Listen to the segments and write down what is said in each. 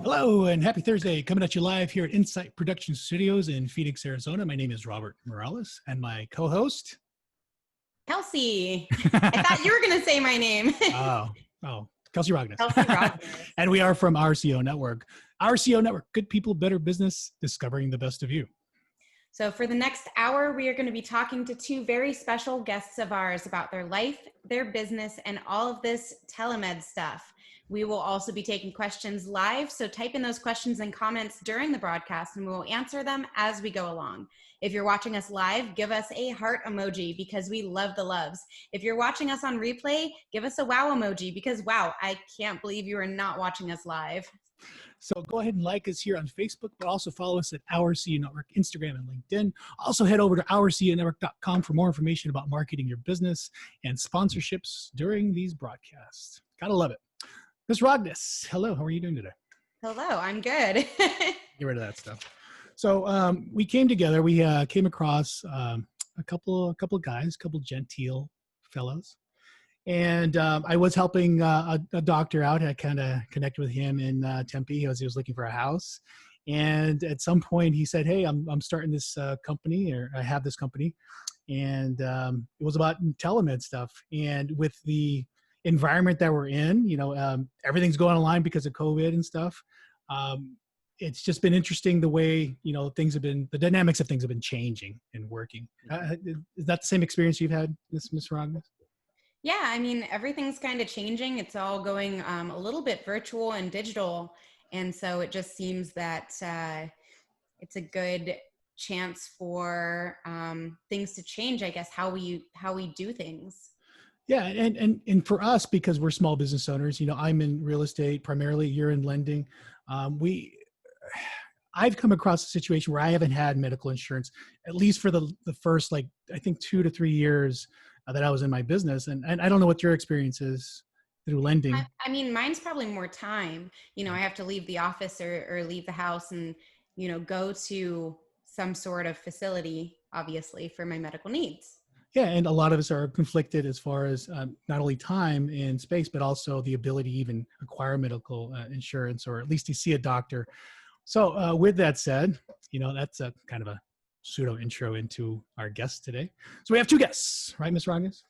Hello and happy Thursday. Coming at you live here at Insight Production Studios in Phoenix, Arizona. My name is Robert Morales and my co-host, Kelsey. I thought you were going to say my name. Kelsey Rognes. Kelsey Rognes. And we are from RCO Network. RCO Network, good people, better business, discovering the best of you. So for the next hour, we are going to be talking to two very special guests of ours about their life, their business, and all of this telemed stuff. We will also be taking questions live, so type in those questions and comments during the broadcast, and we will answer them as we go along. If you're watching us live, give us a heart emoji because we love the loves. If you're watching us on replay, give us a wow emoji because, wow, I can't believe you are not watching us live. So go ahead and like us here on Facebook, but also follow us at RCO Network, Instagram, and LinkedIn. Also head over to OurCONetwork.com for more information about marketing your business and sponsorships during these broadcasts. Gotta love it. Ms. Rognes, hello. How are you doing today? Hello, I'm good. Get rid of that stuff. So we came together. We came across a couple of guys, a couple genteel fellows. And I was helping a doctor out. I kind of connected with him in Tempe as he was looking for a house. And at some point he said, hey, I'm starting this company, or I have this company. And it was about telemed stuff. And with the environment that we're in, everything's going online because of COVID and stuff. It's just been interesting the way, the dynamics of things have been changing and working. Is that the same experience you've had, Ms. Rognes? Yeah, I mean, everything's kind of changing. It's all going a little bit virtual and digital. And so it just seems that it's a good chance for things to change, I guess, how we do things. Yeah. And for us, because we're small business owners, I'm in real estate, primarily you're in lending. I've come across a situation where I haven't had medical insurance, at least for the first, I think 2 to 3 years that I was in my business. And I don't know what your experience is through lending. I mean, mine's probably more time. I have to leave the office or leave the house and, go to some sort of facility, obviously, for my medical needs. Yeah, and a lot of us are conflicted as far as not only time and space, but also the ability to even acquire medical insurance, or at least to see a doctor. So with that said, that's a kind of a pseudo intro into our guests today. So we have two guests, right, Ms. Rognes?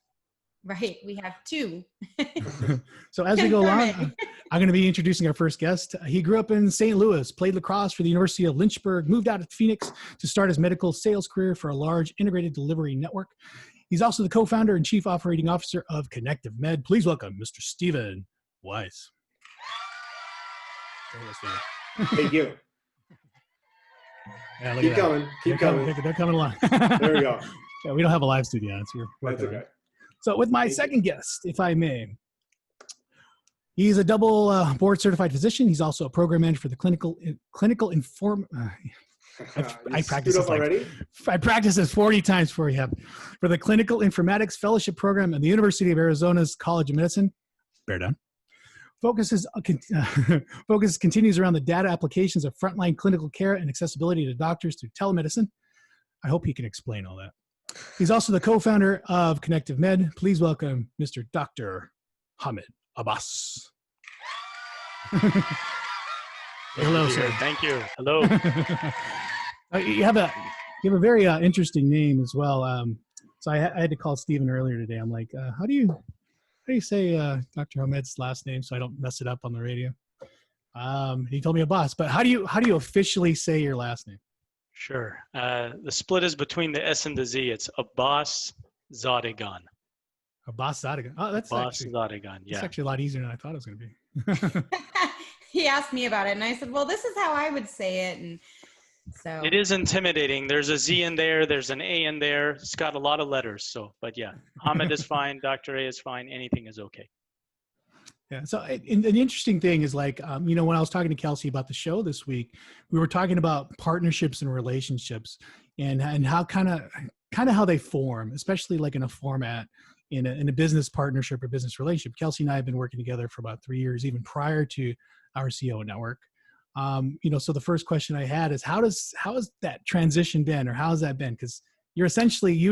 Right, we have two. So as we go along, I'm going to be introducing our first guest. He grew up in St. Louis, played lacrosse for the University of Lynchburg, moved out to Phoenix to start his medical sales career for a large integrated delivery network. He's also the co-founder and chief operating officer of Connective Med. Please welcome Mr. Stephen Weis. Thank you. Yeah, keep coming. Keep coming. They're coming along. There we go. Yeah, we don't have a live studio. That's okay. So with my second guest, if I may, he's a double board certified physician. He's also a program manager for the clinical inform. I practiced this 40 times for the Clinical Informatics Fellowship Program at the University of Arizona's College of Medicine. Bear down. Focus continues around the data applications of frontline clinical care and accessibility to doctors through telemedicine. I hope he can explain all that. He's also the co-founder of Connective Med. Please welcome Mr. Dr. Hamid Abass. Hello, sir. Thank you. Hello. You have a very interesting name as well. So I had to call Stephen earlier today. I'm like, how do you say Dr. Hamid's last name so I don't mess it up on the radio? He told me Abass, but how do you officially say your last name? Sure. The split is between the S and the Z. It's Abass Zadegan. Abass Zadegan. Oh, that's Abass Zadegan. Yeah. It's actually a lot easier than I thought it was going to be. He asked me about it, and I said, well, this is how I would say it. And so it is intimidating. There's a Z in there. There's an A in there. It's got a lot of letters. So, but yeah, Hamid is fine. Dr. A is fine. Anything is okay. Yeah. So and the interesting thing is when I was talking to Kelsey about the show this week, we were talking about partnerships and relationships and how kind of how they form, especially like in a format in a business partnership or business relationship. Kelsey and I have been working together for about 3 years, even prior to RCO Network. So the first question I had is how has that transition been, or how has that been? Because you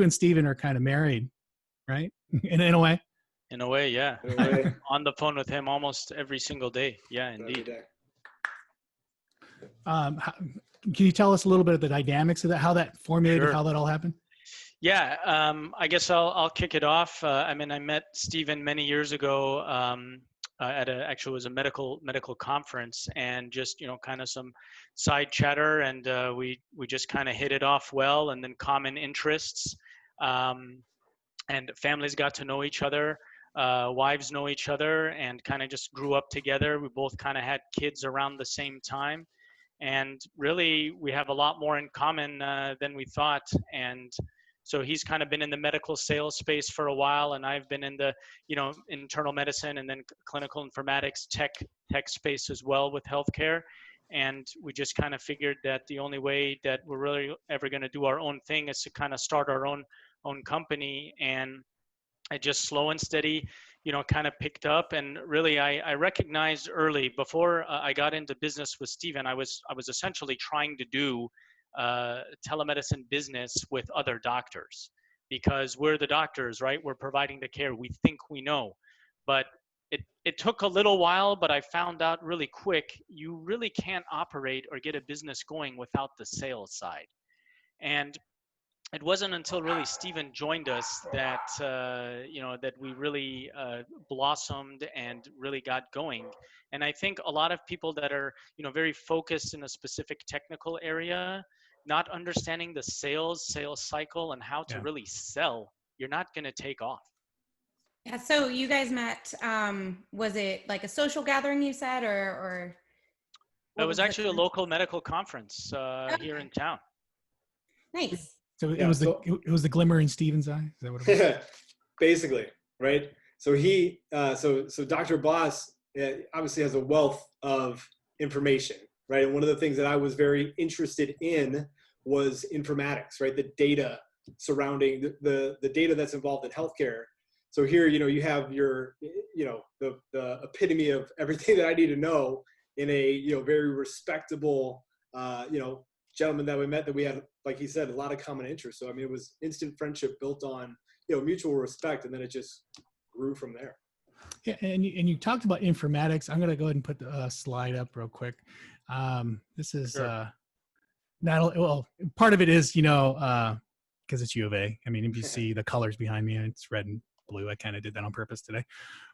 and Stephen are kind of married, right? In a way. In a way, yeah. In a way. On the phone with him almost every single day. Yeah, indeed. Can you tell us a little bit of the dynamics of that, how that formulated, Sure. how that all happened? Yeah, I guess I'll kick it off. I mean, I met Stephen many years ago at actually it was a medical conference, and just kind of some side chatter, and we just kind of hit it off well, and then common interests, and families got to know each other, wives know each other, and kind of just grew up together. We both kind of had kids around the same time, and really we have a lot more in common than we thought. And so he's kind of been in the medical sales space for a while, and I've been in the internal medicine and then clinical informatics tech space as well with healthcare. And we just kind of figured that the only way that we're really ever going to do our own thing is to kind of start our own company. And I just slow and steady kind of picked up. And really I recognized early, before I got into business with Stephen, I was essentially trying to do telemedicine business with other doctors, because we're the doctors, right? We're providing the care we think we know. But it took a little while, but I found out really quick, you really can't operate or get a business going without the sales side. And it wasn't until really Stephen joined us that that we really blossomed and really got going. And I think a lot of people that are very focused in a specific technical area, not understanding the sales cycle and how to Yeah. really sell, you're not going to take off. Yeah. So you guys met, was it like a social gathering you said, or? It was actually a local medical conference here in town. Nice. So Yeah, it was the glimmer in Stephen's eye. Is that what it was? basically, right? So he, so Dr. Abass obviously has a wealth of information, right? And one of the things that I was very interested in was informatics, right? The data surrounding the data that's involved in healthcare. So here, you have your, the epitome of everything that I need to know in a, very respectable, gentleman that we met, that we had, like he said, a lot of common interests. So, I mean, it was instant friendship built on, mutual respect. And then it just grew from there. Yeah, and you talked about informatics. I'm going to go ahead and put the slide up real quick. This is Sure. not, well, part of it is, because it's U of A. I mean, if you see the colors behind me, it's red and blue. I kind of did that on purpose today.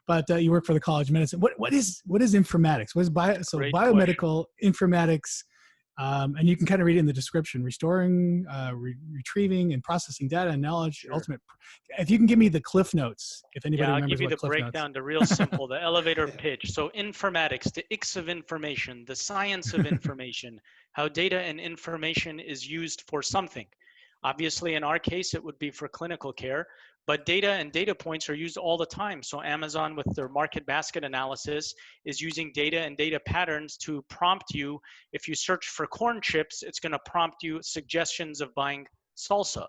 But you work for the College of Medicine. What is informatics? What is Great biomedical informatics? And you can kind of read it in the description: restoring, retrieving, and processing data and knowledge. Sure. Ultimate. If you can give me the cliff notes, if anybody I'll remembers give you what the cliff breakdown, the real simple, the elevator pitch. So informatics, the X of information, the science of information, how data and information is used for something. Obviously, in our case, it would be for clinical care, but data and data points are used all the time. So Amazon, with their market basket analysis, is using data and data patterns to prompt you. If you search for corn chips, it's going to prompt you suggestions of buying salsa.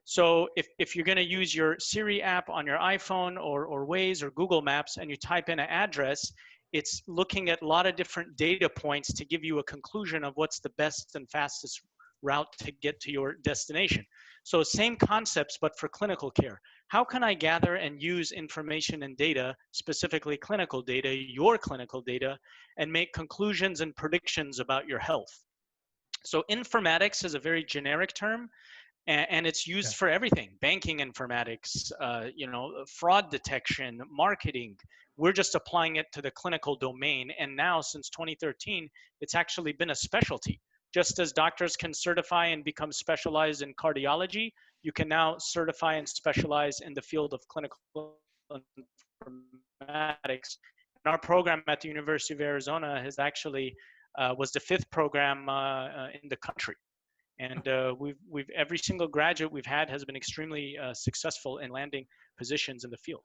So if you're going to use your Siri app on your iPhone or Waze or Google Maps, and you type in an address, it's looking at a lot of different data points to give you a conclusion of what's the best and fastest route to get to your destination. So same concepts, but for clinical care. How can I gather and use information and data, specifically clinical data, your clinical data, and make conclusions and predictions about your health? So informatics is a very generic term, and it's used for everything: banking informatics, fraud detection, marketing. We're just applying it to the clinical domain. And now, since 2013, it's actually been a specialty. Just as doctors can certify and become specialized in cardiology, you can now certify and specialize in the field of clinical informatics. And our program at the University of Arizona has actually was the 5th program in the country. And we've every single graduate we've had has been extremely successful in landing positions in the field.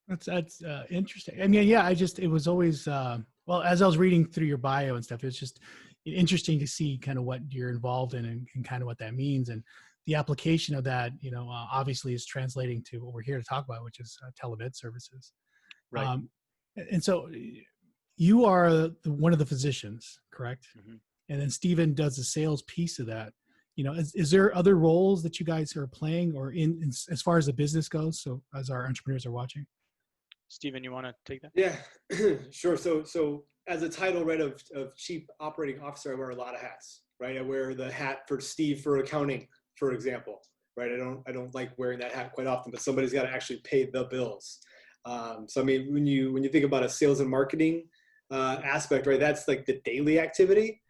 That's interesting. I mean, yeah, it was always, well, as I was reading through your bio and stuff, it's just interesting to see kind of what you're involved in and kind of what that means. And the application of that, obviously is translating to what we're here to talk about, which is telemed services. Right. And so you are one of the physicians, correct? Mm-hmm. And then Stephen does the sales piece of that. Is there other roles that you guys are playing, or in as far as the business goes? So as our entrepreneurs are watching. Stephen, you want to take that? Yeah, sure. So as a title, right, of chief operating officer, I wear a lot of hats, right? I wear the hat for Steve for accounting, for example, right? I don't like wearing that hat quite often, but somebody's got to actually pay the bills. So I mean, when you think about a sales and marketing aspect, right, that's like the daily activity.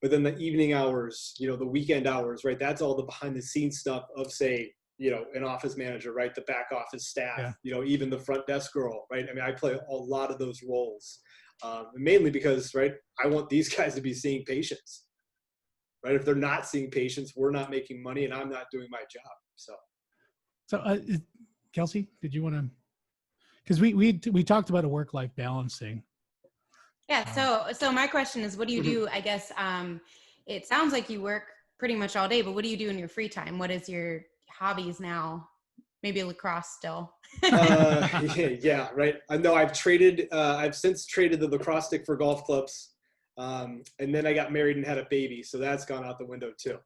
But then the evening hours, you know, the weekend hours, right? That's all the behind the scenes stuff of, say, you know, an office manager, right? The back office staff, Yeah. you know, even the front desk girl, right? I mean, I play a lot of those roles, mainly because, right, I want these guys to be seeing patients, right? If they're not seeing patients, we're not making money, and I'm not doing my job. So, Kelsey, did you want to? Because we talked about a work-life balancing. Yeah. So my question is, what do you do? I guess it sounds like you work pretty much all day, but what do you do in your free time? What is your hobbies now? Maybe lacrosse still. yeah, right. No, I've since traded the lacrosse stick for golf clubs. And then I got married and had a baby. So that's gone out the window too.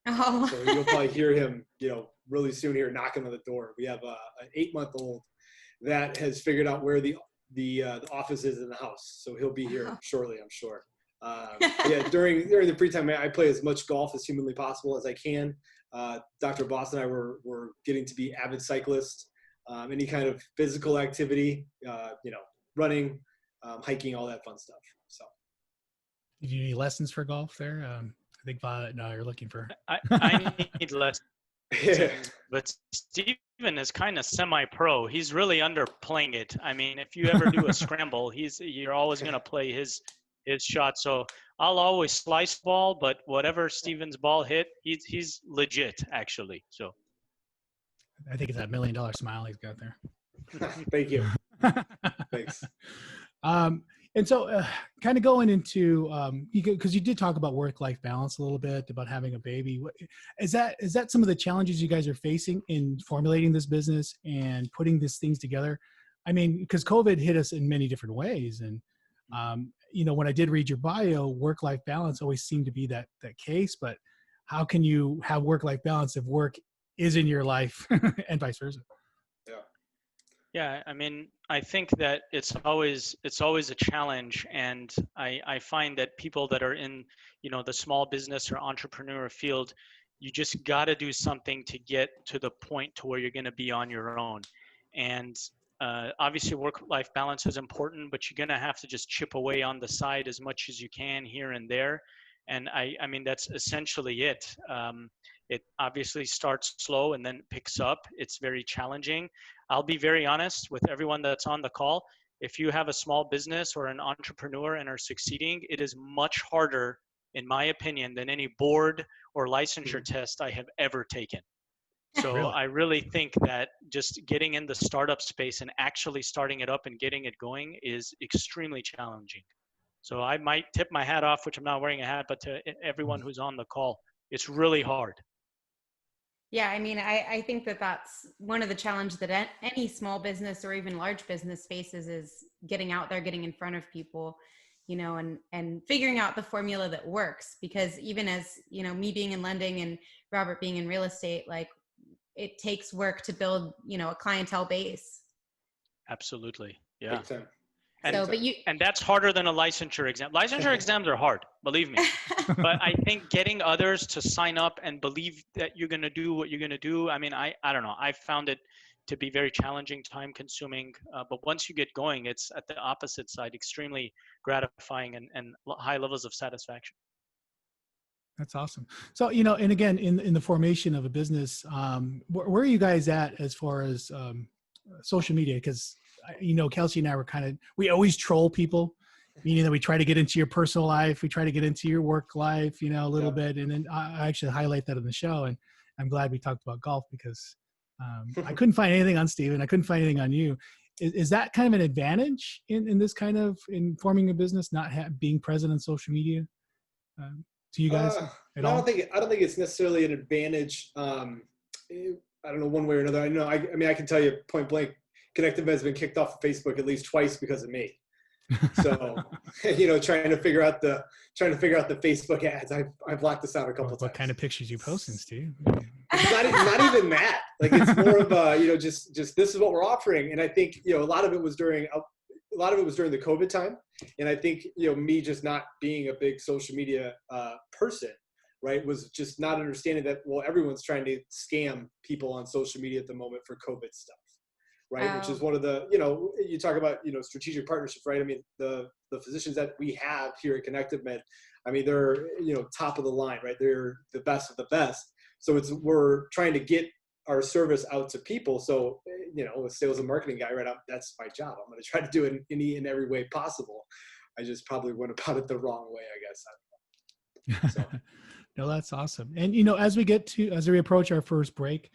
Oh. So you'll probably hear him, you know, really soon here knocking on the door. We have an 8-month-old that has figured out where the office is in the house. So he'll be here shortly, I'm sure. Yeah, during the free time, I play as much golf as humanly possible as I can. Dr. Boss and I were getting to be avid cyclists. Any kind of physical activity, you know, running, hiking, all that fun stuff. So, Did you need lessons for golf there? I think Violet and I are looking for. I need less. yeah. But Steven is kind of semi-pro. He's really underplaying it. I mean, if you ever do a scramble, you're always going to play his shot. So I'll always slice ball, but whatever Steven's ball hit, he's legit actually. So I think it's that $1 million smile he's got there. Thank you. Thanks. And so kind of going into, because you did talk about work-life balance a little bit, about having a baby. Is that some of the challenges you guys are facing in formulating this business and putting these things together? I mean, because COVID hit us in many different ways. And, you know, when I did read your bio, work-life balance always seemed to be that case. But how can you have work-life balance if work is in your life and vice versa? yeah, I mean, I think that it's always a challenge, and I find that people that are in, you know, the small business or entrepreneur field, you just got to do something to get to the point to where you're going to be on your own. And obviously work-life balance is important, but you're going to have to just chip away on the side as much as you can here and there. And I mean, that's essentially it. It obviously starts slow and then picks up. It's very challenging. I'll be very honest with everyone that's on the call. If you have a small business or an entrepreneur and are succeeding, it is much harder, in my opinion, than any board or licensure test I have ever taken. So Really? I really think that just getting in the startup space and actually starting it up and getting it going is extremely challenging. So I might tip my hat off, which I'm not wearing a hat, but to everyone who's on the call, it's really hard. Yeah, I mean, I think that that's one of the challenges that any small business or even large business faces, is getting out there, getting in front of people, you know, and figuring out the formula that works. Because even as, you know, me being in lending and Robert being in real estate, like, it takes work to build, you know, a clientele base. Absolutely. Yeah. And that's harder than a licensure exam. Licensure exams are hard, believe me. But I think getting others to sign up and believe that you're going to do what you're going to do. I mean, I don't know. I found it to be very challenging, time consuming. But once you get going, it's at the opposite side, extremely gratifying and high levels of satisfaction. That's awesome. So, you know, and again, in the formation of a business, where are you guys at as far as social media? Because, you know, Kelsey and I we always troll people, meaning that we try to get into your personal life. We try to get into your work life, you know, a little bit. And then I actually highlight that in the show. And I'm glad we talked about golf, because I couldn't find anything on Steven. I couldn't find anything on you. Is that kind of an advantage in this kind of, in forming a business, not being present on social media to you guys at all? I don't think it's necessarily an advantage. I don't know, one way or another. I mean, I can tell you point blank, Connective has been kicked off of Facebook at least twice because of me. So, you know, trying to figure out the Facebook ads. I've blocked this out a couple of times. What kind of pictures you posting, Steve? Not even that. Like, it's more of you know, just this is what we're offering. And I think, you know, a lot of it was during lot of it was during the COVID time. And I think, me just not being a big social media person, right, was just not understanding that, well, everyone's trying to scam people on social media at the moment for COVID stuff, right? Which is one of the, you talk about, strategic partnerships, right? I mean, the physicians that we have here at Connective Med, I mean, they're, top of the line, right? They're the best of the best. So we're trying to get our service out to people. So, a sales and marketing guy, right? That's my job. I'm going to try to do it in any and every way possible. I just probably went about it the wrong way, I guess. I don't know. So. No, that's awesome. And, as we approach our first break,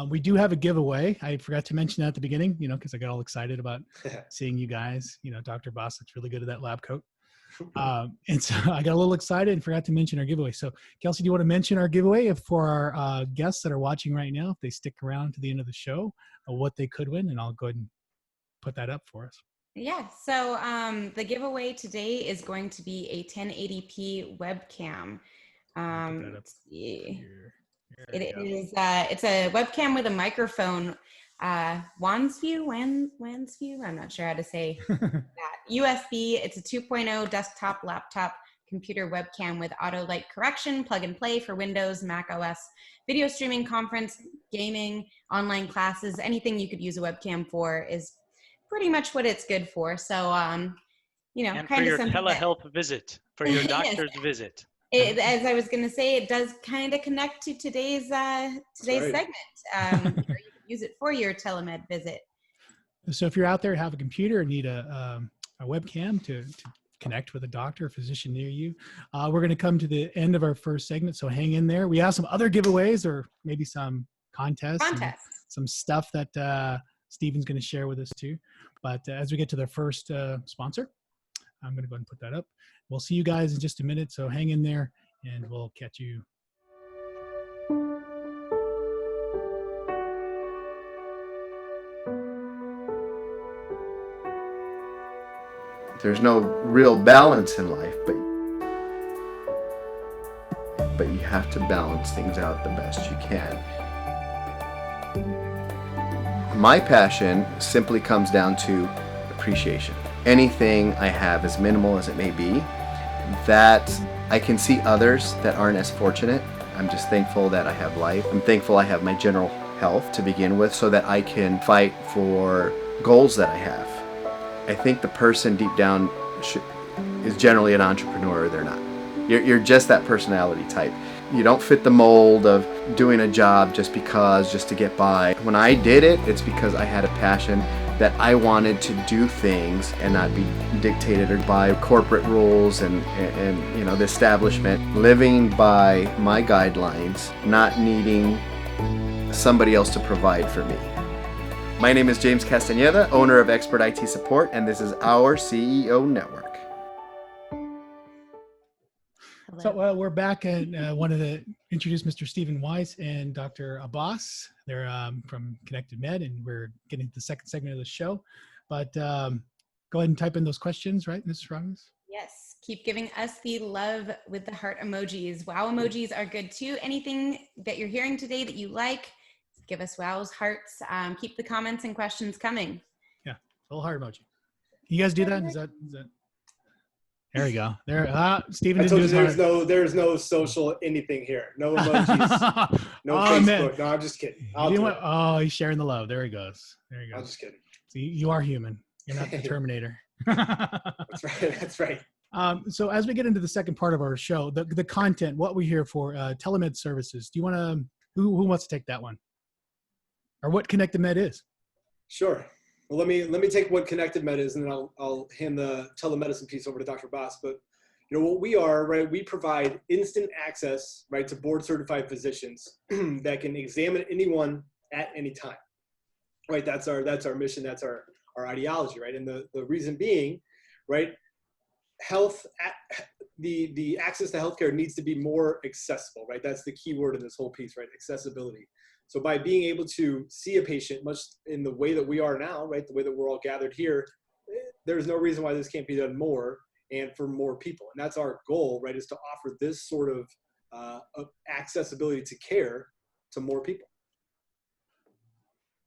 we do have a giveaway. I forgot to mention that at the beginning, because I got all excited about seeing you guys. Dr. Boss looks really good at that lab coat. And so I got a little excited and forgot to mention our giveaway. So Kelsey, do you want to mention our giveaway for our guests that are watching right now, if they stick around to the end of the show, what they could win? And I'll go ahead and put that up for us. Yeah. So the giveaway today is going to be a 1080p webcam. Let's see. It's a webcam with a microphone. Wansview. I'm not sure how to say that. USB. It's a 2.0 desktop laptop computer webcam with auto light correction, plug and play for Windows, Mac OS, video streaming, conference, gaming, online classes, anything you could use a webcam for is pretty much what it's good for. So, and kind for of your something telehealth visit, for your doctor's visit. As I was going to say, it does kind of connect to today's segment. You could use it for your telemed visit. So if you're out there, have a computer and need a webcam to connect with a doctor or physician near you, we're going to come to the end of our first segment. So hang in there. We have some other giveaways or maybe some contests. Some stuff that Stephen's going to share with us too. But as we get to the first sponsor, I'm going to go ahead and put that up. We'll see you guys in just a minute. So hang in there and we'll catch you. There's no real balance in life, but you have to balance things out the best you can. My passion simply comes down to appreciation. Anything I have, as minimal as it may be, that I can see others that aren't as fortunate. I'm just thankful that I have life. I'm thankful I have my general health to begin with so that I can fight for goals that I have. I think the person deep down is generally an entrepreneur or they're not. You're just that personality type. You don't fit the mold of doing a job just to get by. When I did it, it's because I had a passion that I wanted to do things and not be dictated by corporate rules and the establishment. Living by my guidelines, not needing somebody else to provide for me. My name is James Castañeda, owner of Expert IT Support, and this is our CEO Network. So we're back and wanted to introduce Mr. Stephen Weis and Dr. Abass. They're from Connective Med, and we're getting to the second segment of the show. But go ahead and type in those questions, right, Mrs. Robbins? Yes. Keep giving us the love with the heart emojis. Wow emojis are good too. Anything that you're hearing today that you like, give us wows, hearts. Keep the comments and questions coming. Yeah, little heart emoji. Can you guys do that? Is that? There we go. There, Stephen. I told you there's no social anything here. No emojis. No Facebook. Man. No, I'm just kidding. He's sharing the love. There he goes. There you go. I'm just kidding. See, you are human. You're not the Terminator. That's right. That's right. So as we get into the second part of our show, the content, what we're here for, telemed services. Do you want to? Who wants to take that one? Or what Connective Med is? Sure. Well, let me take what Connective Med is, and then I'll hand the telemedicine piece over to Dr. Abass. But what we are, right? We provide instant access, right, to board-certified physicians that can examine anyone at any time. Right. That's our mission. That's our ideology, right? And the reason being, right, the access to healthcare needs to be more accessible, right? That's the key word in this whole piece, right? Accessibility. So by being able to see a patient much in the way that we are now, right, the way that we're all gathered here, there's no reason why this can't be done more and for more people. And that's our goal, right, is to offer this sort of accessibility to care to more people.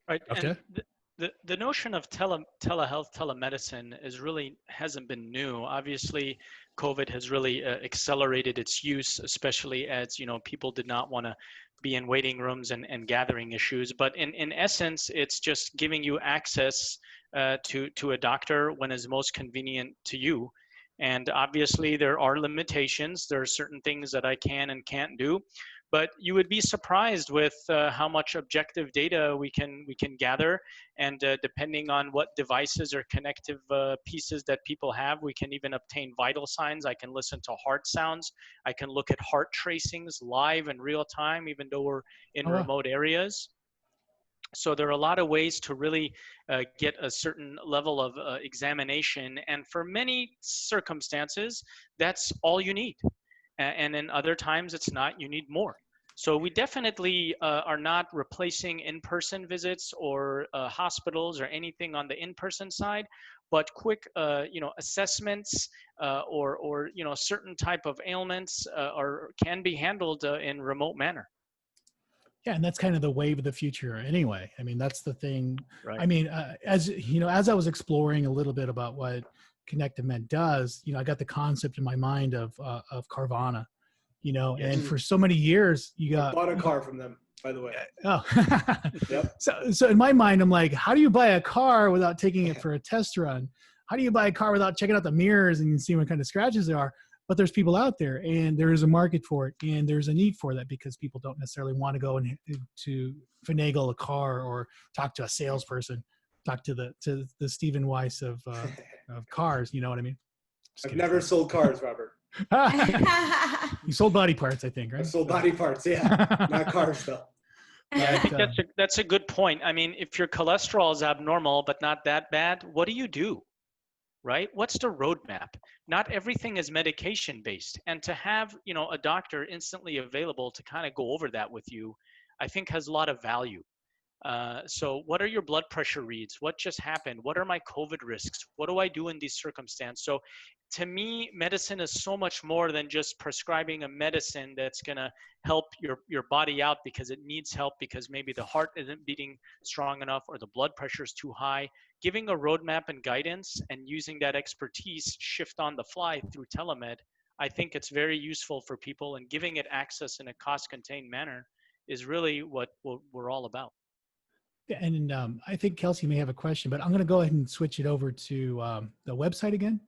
Right. Okay. The notion of telehealth, telemedicine hasn't been new. Obviously, COVID has really accelerated its use, especially as, people did not want to be in waiting rooms and gathering issues. But in essence, it's just giving you access to a doctor when is most convenient to you. And obviously, there are limitations. There are certain things that I can and can't do. But you would be surprised with how much objective data we can gather, and depending on what devices or connective pieces that people have, we can even obtain vital signs. I can listen to heart sounds. I can look at heart tracings live in real time, even though we're in remote areas. So there are a lot of ways to really get a certain level of examination, and for many circumstances, that's all you need. And in other times, it's not. You need more. So we definitely are not replacing in-person visits or hospitals or anything on the in-person side, but quick, assessments or certain type of ailments can be handled in remote manner. Yeah, and that's kind of the wave of the future anyway. I mean, that's the thing. Right. I mean, as I was exploring a little bit about what Connective Med does, I got the concept in my mind of Carvana, Yes. and for so many years I bought a car from them, by the way. Oh, Yep. So in my mind, I'm like, how do you buy a car without taking it for a test run? How do you buy a car without checking out the mirrors and see what kind of scratches there are? But there's people out there, and there is a market for it, and there's a need for that because people don't necessarily want to go and to finagle a car or talk to a salesperson, talk to the Stephen Weis of cars. You know what I mean? I've never sold cars, Robert. You sold body parts, I think, right? I've sold body parts, yeah, not cars though. Yeah, I think that's a good point. I mean, if your cholesterol is abnormal but not that bad, what do? Right? What's the roadmap? Not everything is medication based, and to have a doctor instantly available to kind of go over that with you, I think has a lot of value. So what are your blood pressure reads? What just happened? What are my COVID risks? What do I do in these circumstances? So to me, medicine is so much more than just prescribing a medicine that's going to help your body out because it needs help, because maybe the heart isn't beating strong enough or the blood pressure is too high. Giving a roadmap and guidance and using that expertise shift on the fly through telemed, I think it's very useful for people, and giving it access in a cost-contained manner is really what we're all about. And I think Kelsey may have a question, but I'm going to go ahead and switch it over to the website again,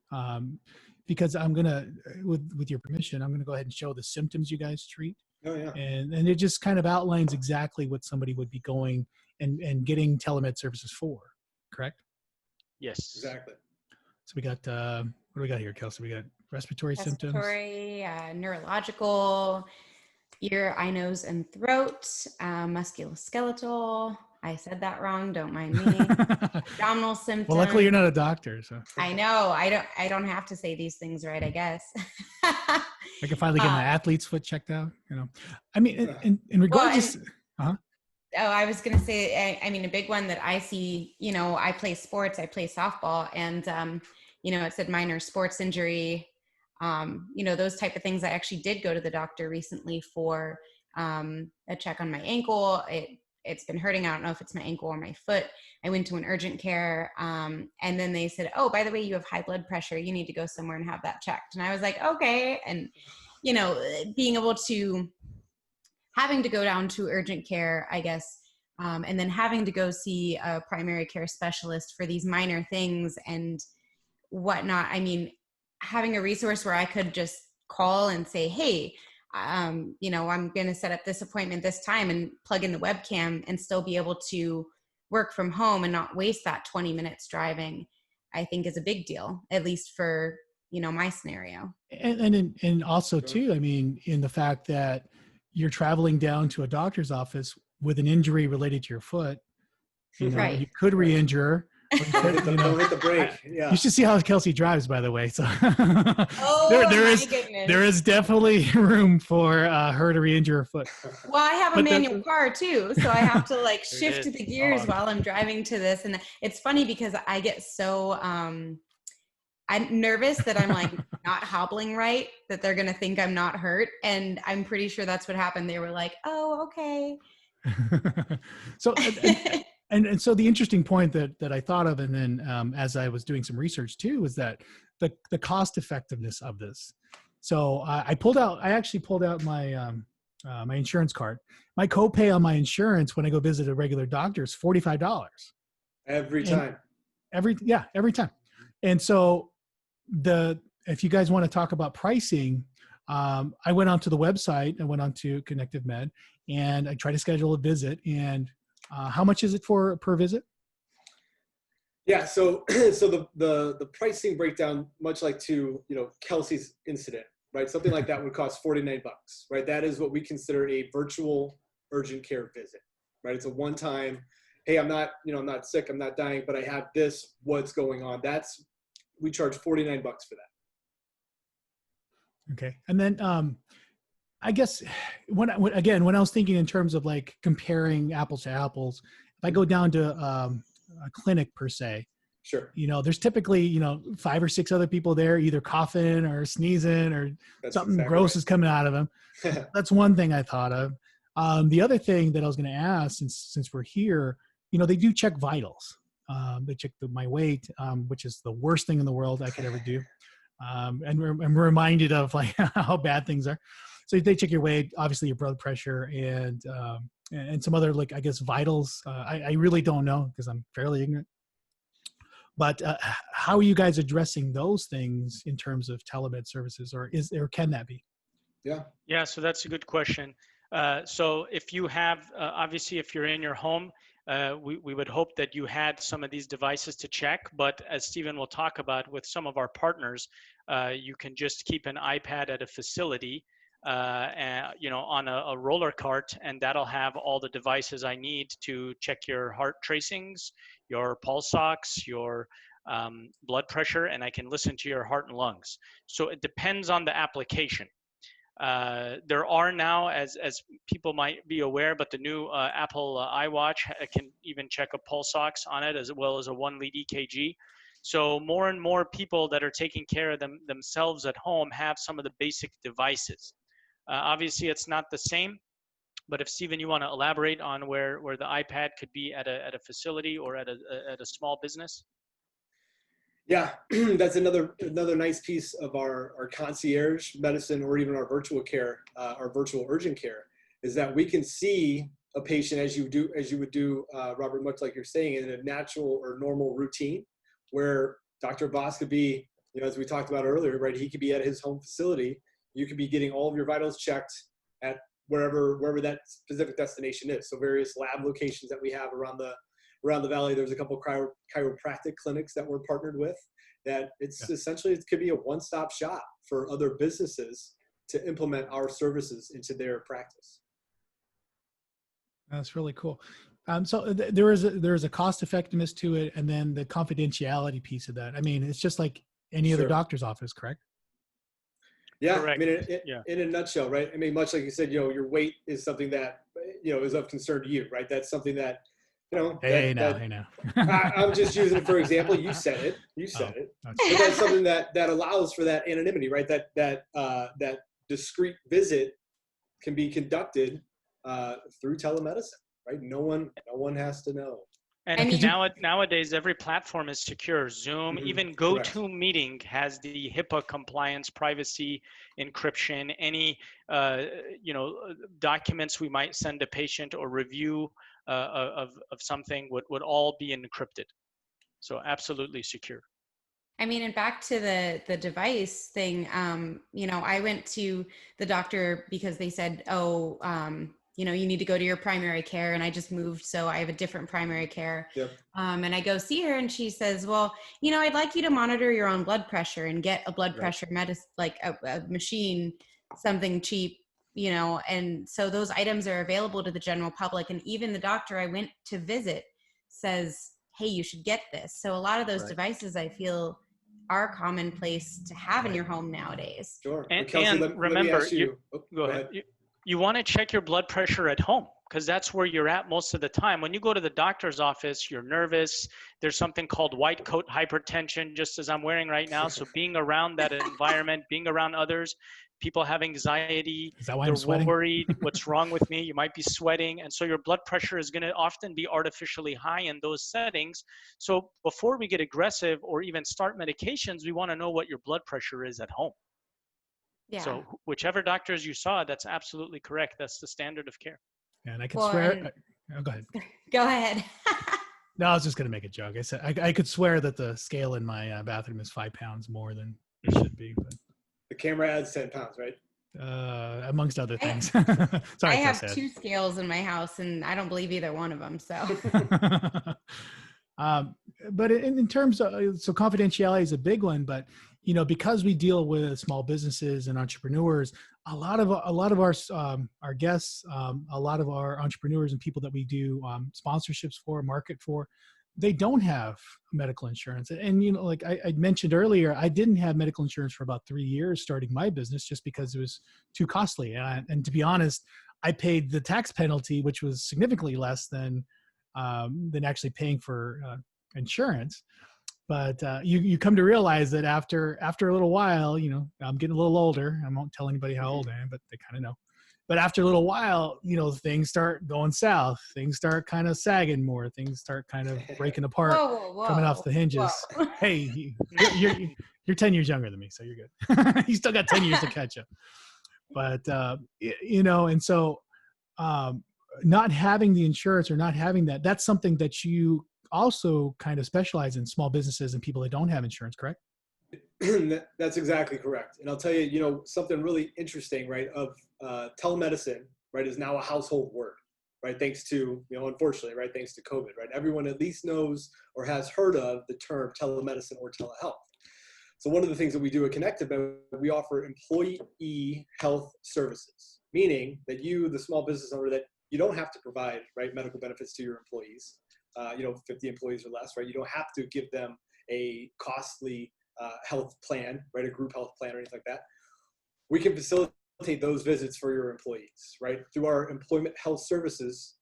because I'm going to, with your permission, I'm going to go ahead and show the symptoms you guys treat. Oh yeah. And it just kind of outlines exactly what somebody would be going and getting telemed services for, correct? Yes. Exactly. So we got, what do we got here, Kelsey? We got respiratory symptoms. Neurological, ear, eye, nose, and throat, musculoskeletal. I said that wrong. Don't mind me. Abdominal symptoms. Well, luckily you're not a doctor, so. I know. I don't have to say these things right, I guess. I can finally get my athlete's foot checked out. I mean, in regards to. Oh, I was going to say, I mean, a big one that I see, I play sports, I play softball, and, it said minor sports injury, those type of things. I actually did go to the doctor recently for a check on my ankle. It's been hurting. I don't know if it's my ankle or my foot. I went to an urgent care, and then they said, oh, by the way, you have high blood pressure. You need to go somewhere and have that checked. And I was like, okay. And, being able to, having to go down to urgent care, I guess, and then having to go see a primary care specialist for these minor things and whatnot. I mean, having a resource where I could just call and say, hey, I'm going to set up this appointment this time and plug in the webcam and still be able to work from home and not waste that 20 minutes driving, I think is a big deal, at least for, my scenario. And also too, I mean, in the fact that you're traveling down to a doctor's office with an injury related to your foot, Right. You could re-injure. Don't hit the brake. Yeah. You should see how Kelsey drives, by the way. So Oh, there is definitely room for her to re-injure her foot. Well, I have a manual car too, so I have to shift the gears while I'm driving to this. And it's funny because I get so I'm nervous that I'm not hobbling right, that they're going to think I'm not hurt. And I'm pretty sure that's what happened. They were like, oh, okay. So And so the interesting point that I thought of, and then as I was doing some research too, is that the cost effectiveness of this. So I actually pulled out my my insurance card. My copay on my insurance when I go visit a regular doctor is $45 Every time. every time. And so if you guys want to talk about pricing, I went onto the website. I went onto Connective Med, and I tried to schedule a visit. And how much is it per visit? Yeah, so the pricing breakdown, much like to Kelsey's incident, right? Something like that would cost $49, right? That is what we consider a virtual urgent care visit, right? It's a one-time, hey, I'm not sick, I'm not dying, but I have this. What's going on? We charge $49 for that. Okay, and then I guess when I was thinking in terms of like comparing apples to apples, if I go down to a clinic per se, sure, there's typically 5 or 6 other people there, either coughing or sneezing or something exactly gross right. is coming out of them. That's one thing I thought of. The other thing that I was going to ask, since we're here, they do check vitals. They check my weight, which is the worst thing in the world I could ever do. And I'm reminded of like how bad things are. So they check your weight, obviously your blood pressure, and some other, like, I guess, vitals. I really don't know because I'm fairly ignorant. But how are you guys addressing those things in terms of telemed services, or can that be? Yeah. So that's a good question. So if you have, obviously, if you're in your home, we would hope that you had some of these devices to check. But as Stephen will talk about with some of our partners, you can just keep an iPad at a facility, on a roller cart, and that'll have all the devices I need to check your heart tracings, your pulse ox, your blood pressure, and I can listen to your heart and lungs. So it depends on the application. There are now, as people might be aware, but the new Apple iWatch can even check a pulse ox on it, as well as a 1-lead EKG. So more and more people that are taking care of themselves at home have some of the basic devices. Obviously, it's not the same, but if Stephen, you want to elaborate on where the iPad could be at a facility or at a small business. Yeah, that's another nice piece of our concierge medicine, or even our virtual care, our virtual urgent care, is that we can see a patient as you would do, Robert, much like you're saying, in a natural or normal routine, where Dr. Abass could be, as we talked about earlier, right? He could be at his home facility. You could be getting all of your vitals checked at wherever that specific destination is. So various lab locations that we have around the valley. There's a couple of chiropractic clinics that we're partnered with, that essentially, it could be a one-stop shop for other businesses to implement our services into their practice. That's really cool. So there is a cost effectiveness to it, and then the confidentiality piece of that. I mean, it's just like any other doctor's office, correct? Yeah, correct. I mean, in a nutshell, right? I mean, much like you said, your weight is something that is of concern to you, right? That's something that Hey now. I'm just using it for example. You said it. But that's something that allows for that anonymity, right? That discrete visit can be conducted through telemedicine, right? No one has to know. And nowadays, every platform is secure. Zoom, even GoToMeeting has the HIPAA compliance, privacy, encryption. Any documents we might send a patient or review of something would all be encrypted. So absolutely secure. I mean, and back to the device thing, I went to the doctor because they said, you need to go to your primary care, and I just moved, so I have a different primary care. Yep. And I go see her, and she says, well, I'd like you to monitor your own blood pressure and get a blood pressure medicine, like a machine, something cheap, and so those items are available to the general public. And even the doctor I went to visit says, hey, you should get this. So a lot of those devices, I feel, are commonplace to have in your home nowadays. Sure. And, Kelsey, remember, go ahead. you want to check your blood pressure at home. because that's where you're at most of the time. When you go to the doctor's office, you're nervous. There's something called white coat hypertension, just as I'm wearing right now. So being around that environment, being around others, people have anxiety, Is that why they're I'm sweating? worried, what's wrong with me? You might be sweating. And so your blood pressure is going to often be artificially high in those settings. So before we get aggressive or even start medications, we want to know what your blood pressure is at home. Yeah. So whichever doctors you saw, that's absolutely correct. That's the standard of care. And I could Well, swear. and- Oh, go ahead. Go ahead. No, I was just going to make a joke. I said I could swear that the scale in my bathroom is 5 pounds more than it should be, but The camera adds 10 pounds, right? amongst other things. I Sorry, have Chris. 2 scales in my house, and I don't believe either one of them. So, But in terms of, so confidentiality is a big one, but because we deal with small businesses and entrepreneurs, a lot of our guests, a lot of our entrepreneurs and people that we do sponsorships for, market for, they don't have medical insurance. And like I mentioned earlier, I didn't have medical insurance for about 3 years starting my business just because it was too costly. And to be honest, I paid the tax penalty, which was significantly less than actually paying for insurance. But you come to realize that after a little while, I'm getting a little older. I won't tell anybody how old I am, but they kind of know. But after a little while, things start going south. Things start kind of sagging more. Things start kind of breaking apart, coming off the hinges. Whoa. Hey, you're 10 years younger than me, so you're good. You still got 10 years to catch up. But and so not having the insurance or not having that's something that you also kind of specialize in, small businesses and people that don't have insurance, correct? That's exactly correct. And I'll tell you, something really interesting, right, of telemedicine, right, is now a household word, right, thanks to, unfortunately, right, thanks to COVID, right? Everyone at least knows or has heard of the term telemedicine or telehealth. So one of the things that we do at Connective, we offer employee health services, meaning that you, the small business owner, that you don't have to provide, right, medical benefits to your employees, 50 employees or less, right? You don't have to give them a costly health plan, right, a group health plan or anything like that. We can facilitate those visits for your employees, right, through our employment health services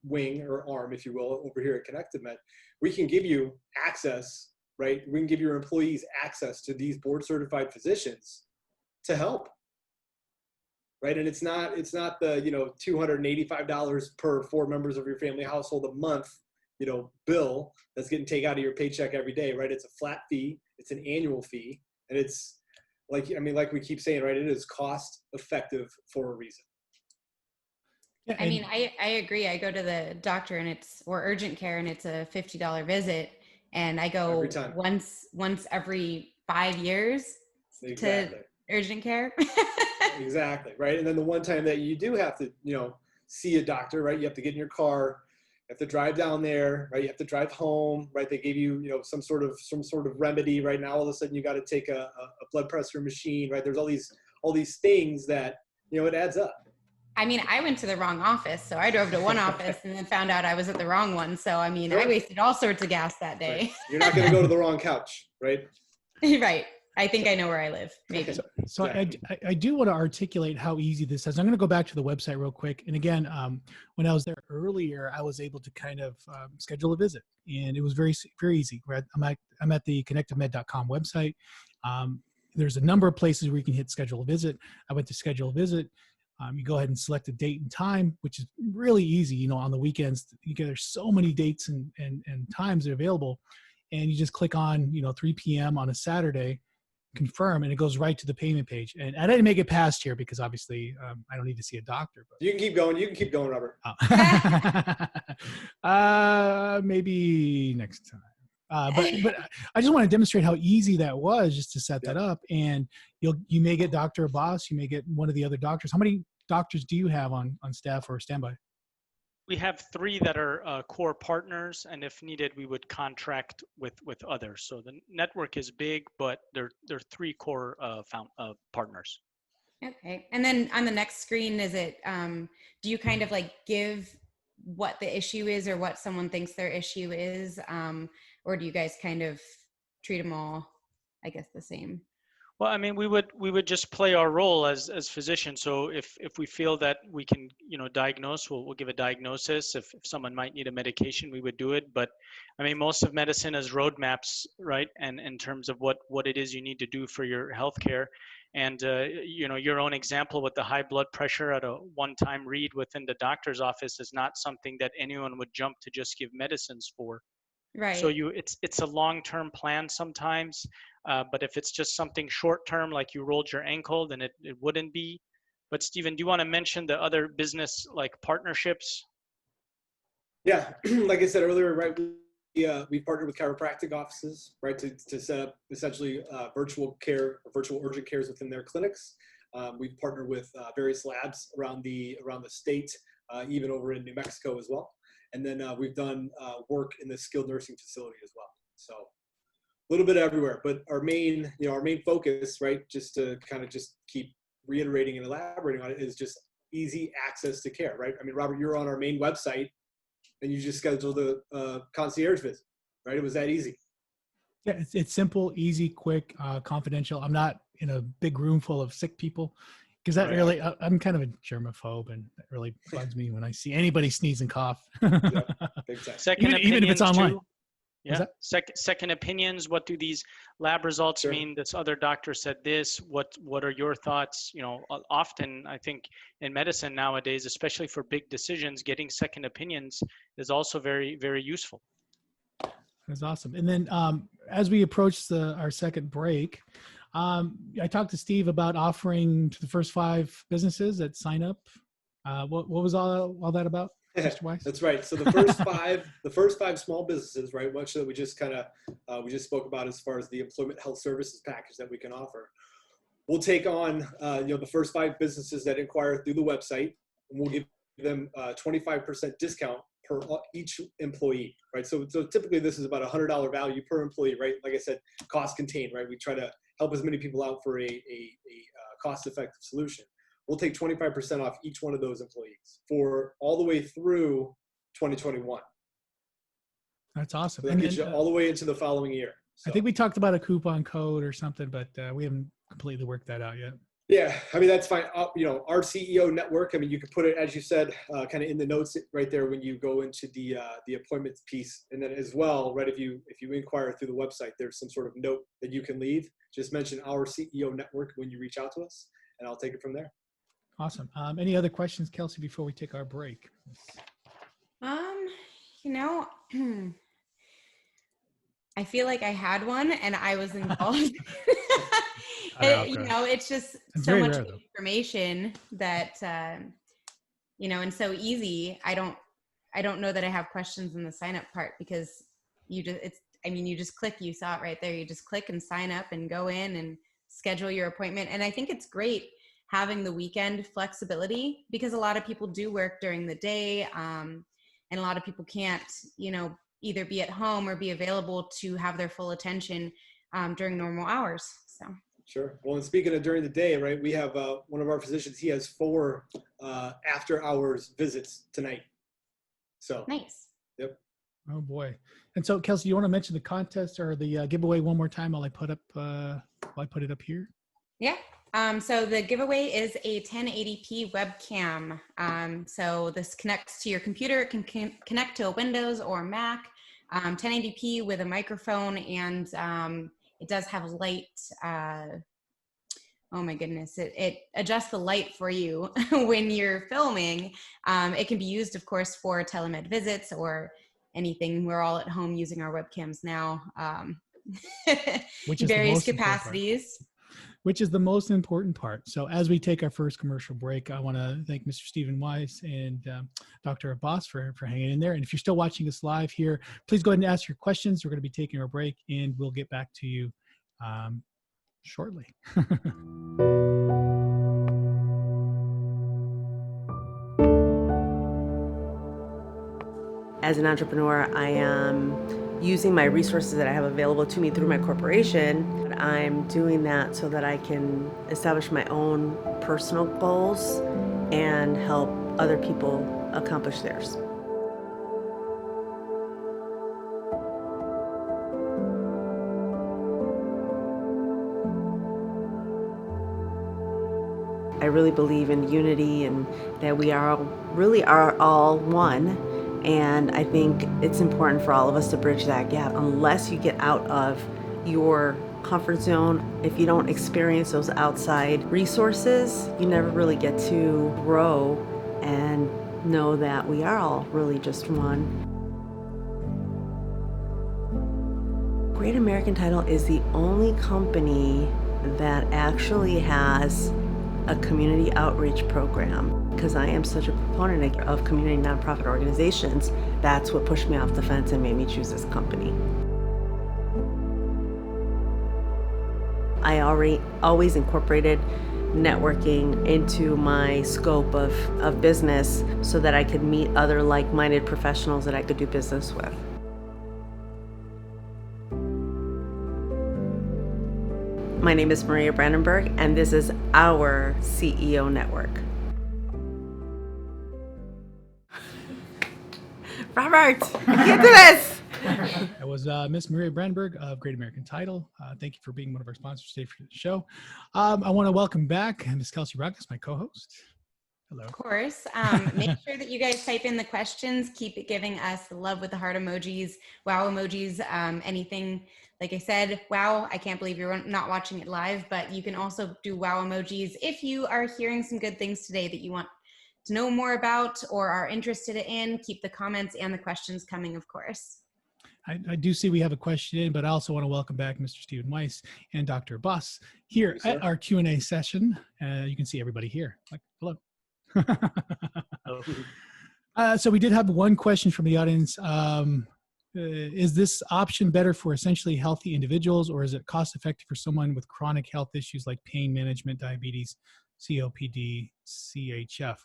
wing or arm, if you will, over here at Connective Med. We can give you access, right? We can give your employees access to these board certified physicians to help, right? And it's not the $285 per 4 members of your family household a month, bill that's getting taken out of your paycheck every day, right? It's a flat fee, it's an annual fee, and it's like we keep saying, right, it is cost effective for a reason. Yeah, I mean, I agree. I go to the doctor or urgent care, and it's a $50 visit, and I go Every time. once every 5 years Exactly. to urgent care. Exactly, right? And then the one time that you do have to, see a doctor, right, you have to get in your car, you have to drive down there, right? You have to drive home, right? They give you, some sort of remedy. Right now, all of a sudden, you got to take a blood pressure machine, right? There's all these things that it adds up. I mean, I went to the wrong office, so I drove to one office and then found out I was at the wrong one. So I mean, Sure. I wasted all sorts of gas that day. Right. You're not going to go to the wrong couch, right? Right. I think I know where I live. Maybe. So Exactly. I do want to articulate how easy this is. I'm going to go back to the website real quick. And again, when I was there earlier, I was able to kind of schedule a visit, and it was very, very easy. Right? I'm at the connectivemed.com website. There's a number of places where you can hit schedule a visit. I went to schedule a visit. You go ahead and select a date and time, which is really easy. On the weekends, there's so many dates and times that are available, and you just click on 3 p.m. on a Saturday. Confirm, and it goes right to the payment page. And I didn't make it past here because obviously I don't need to see a doctor. But You can keep going, Robert. Maybe next time. But I just want to demonstrate how easy that was just to set that up. And you may get Dr. Abass, you may get one of the other doctors. How many doctors do you have on staff or standby? We have 3 that are core partners, and if needed, we would contract with others. So the network is big, but there are 3 core partners. Okay. And then on the next screen, is it, do you kind of like give what the issue is or what someone thinks their issue is? Or do you guys kind of treat them all, I guess, the same? Well, I mean, we would just play our role as physicians. So if we feel that we can, diagnose, we'll give a diagnosis. If someone might need a medication, we would do it. But I mean, most of medicine is roadmaps, right? And in terms of what it is you need to do for your healthcare. And your own example with the high blood pressure at a one-time read within the doctor's office is not something that anyone would jump to just give medicines for. So Right. it's a long-term plan sometimes, but if it's just something short-term, like you rolled your ankle, then it wouldn't be. But Stephen, do you want to mention the other business like partnerships? Yeah, like I said earlier, right? We partnered with chiropractic offices, right, to set up essentially virtual care, or virtual urgent cares within their clinics. We've partnered with various labs around the state, even over in New Mexico as well. And then we've done work in the skilled nursing facility as well. So a little bit everywhere, but our main focus, right, just to kind of just keep reiterating and elaborating on it, is just easy access to care, right? I mean, Robert, you're on our main website and you just scheduled a concierge visit, right? It was that easy. Yeah, it's simple, easy, quick, confidential. I'm not in a big room full of sick people, because that Right. really, I'm kind of a germaphobe, and that really bugs me when I see anybody sneeze and cough. Yep, big time. Second Even if it's opinions online. too. Yeah. Second opinions. What do these lab results Sure. mean? This other doctor said this. What are your thoughts? Often I think in medicine nowadays, especially for big decisions, getting second opinions is also very, very useful. That's awesome. And then as we approach our second break, I talked to Steve about offering to the first 5 businesses that sign up. What was all that about, Mr. Weis? That's right. So the first five small businesses, right, much that we just spoke about as far as the employment health services package that we can offer. We'll take on the first 5 businesses that inquire through the website, and we'll give them 25% discount per each employee, right? So typically this is about $100 value per employee, right? Like I said, cost contained, right? We try to help as many people out for a cost-effective solution. We'll take 25% off each one of those employees for all the way through 2021. That's awesome. So that gets you all the way into the following year. So. I think we talked about a coupon code or something, but we haven't completely worked that out yet. Yeah, I mean, that's fine. Our CEO network, I mean, you can put it, as you said, kind of in the notes right there when you go into the appointments piece. And then as well, right, if you inquire through the website, there's some sort of note that you can leave. Just mention our CEO network when you reach out to us, and I'll take it from there. Awesome. Any other questions, Kelsey, before we take our break? I feel like I had one and I was involved. It's just so much information that, and so easy. I don't know that I have questions in the sign up part, because you just click, you saw it right there. You just click and sign up and go in and schedule your appointment. And I think it's great having the weekend flexibility, because a lot of people do work during the day. And a lot of people can't, either be at home or be available to have their full attention during normal hours. So. Sure. Well, and speaking of during the day, right, we have one of our physicians, he has 4 after hours visits tonight. So nice. Yep. Oh boy. And so Kelsey, you want to mention the contest or the giveaway one more time while I put it up here? Yeah. So the giveaway is a 1080p webcam. So this connects to your computer. It can connect to a Windows or Mac. 1080p with a microphone, and it does have light. Oh my goodness. It adjusts the light for you when you're filming. It can be used, of course, for telemed visits or anything. We're all at home using our webcams now. Which is various capacities. Which is the most important part. So as we take our first commercial break, I want to thank Mr. Stephen Weis and Dr. Abass for hanging in there. And if you're still watching us live here, please go ahead and ask your questions. We're going to be taking our break, and we'll get back to you shortly. As an entrepreneur, I am using my resources that I have available to me through my corporation. But I'm doing that so that I can establish my own personal goals and help other people accomplish theirs. I really believe in unity and that we really are all one. And I think it's important for all of us to bridge that gap. Unless you get out of your comfort zone, if you don't experience those outside resources, you never really get to grow and know that we are all really just one. Great American Title is the only company that actually has a community outreach program. Because I am such a proponent of community nonprofit organizations, that's what pushed me off the fence and made me choose this company. I always incorporated networking into my scope of business so that I could meet other like-minded professionals that I could do business with. My name is Maria Brandenburg, and this is our CEO Network. Robert, you can do this! That was Miss Maria Brandenburg of Great American Title. Thank you for being one of our sponsors today for the show. I want to welcome back Miss Kelsey Ruckus, my co-host. Hello. Of course. Make sure that you guys type in the questions. Keep giving us the love with the heart emojis, wow emojis, anything. Like I said, wow, I can't believe you're not watching it live, but you can also do wow emojis if you are hearing some good things today that you want to know more about or are interested in. Keep the comments and the questions coming, of course. I do see we have a question in, but I also want to welcome back Mr. Stephen Weis and Dr. Abass here at our Q&A session. You can see everybody here. Like, hello. So we did have one question from the audience. Is this option better for essentially healthy individuals, or is it cost effective for someone with chronic health issues like pain management, diabetes, COPD, CHF?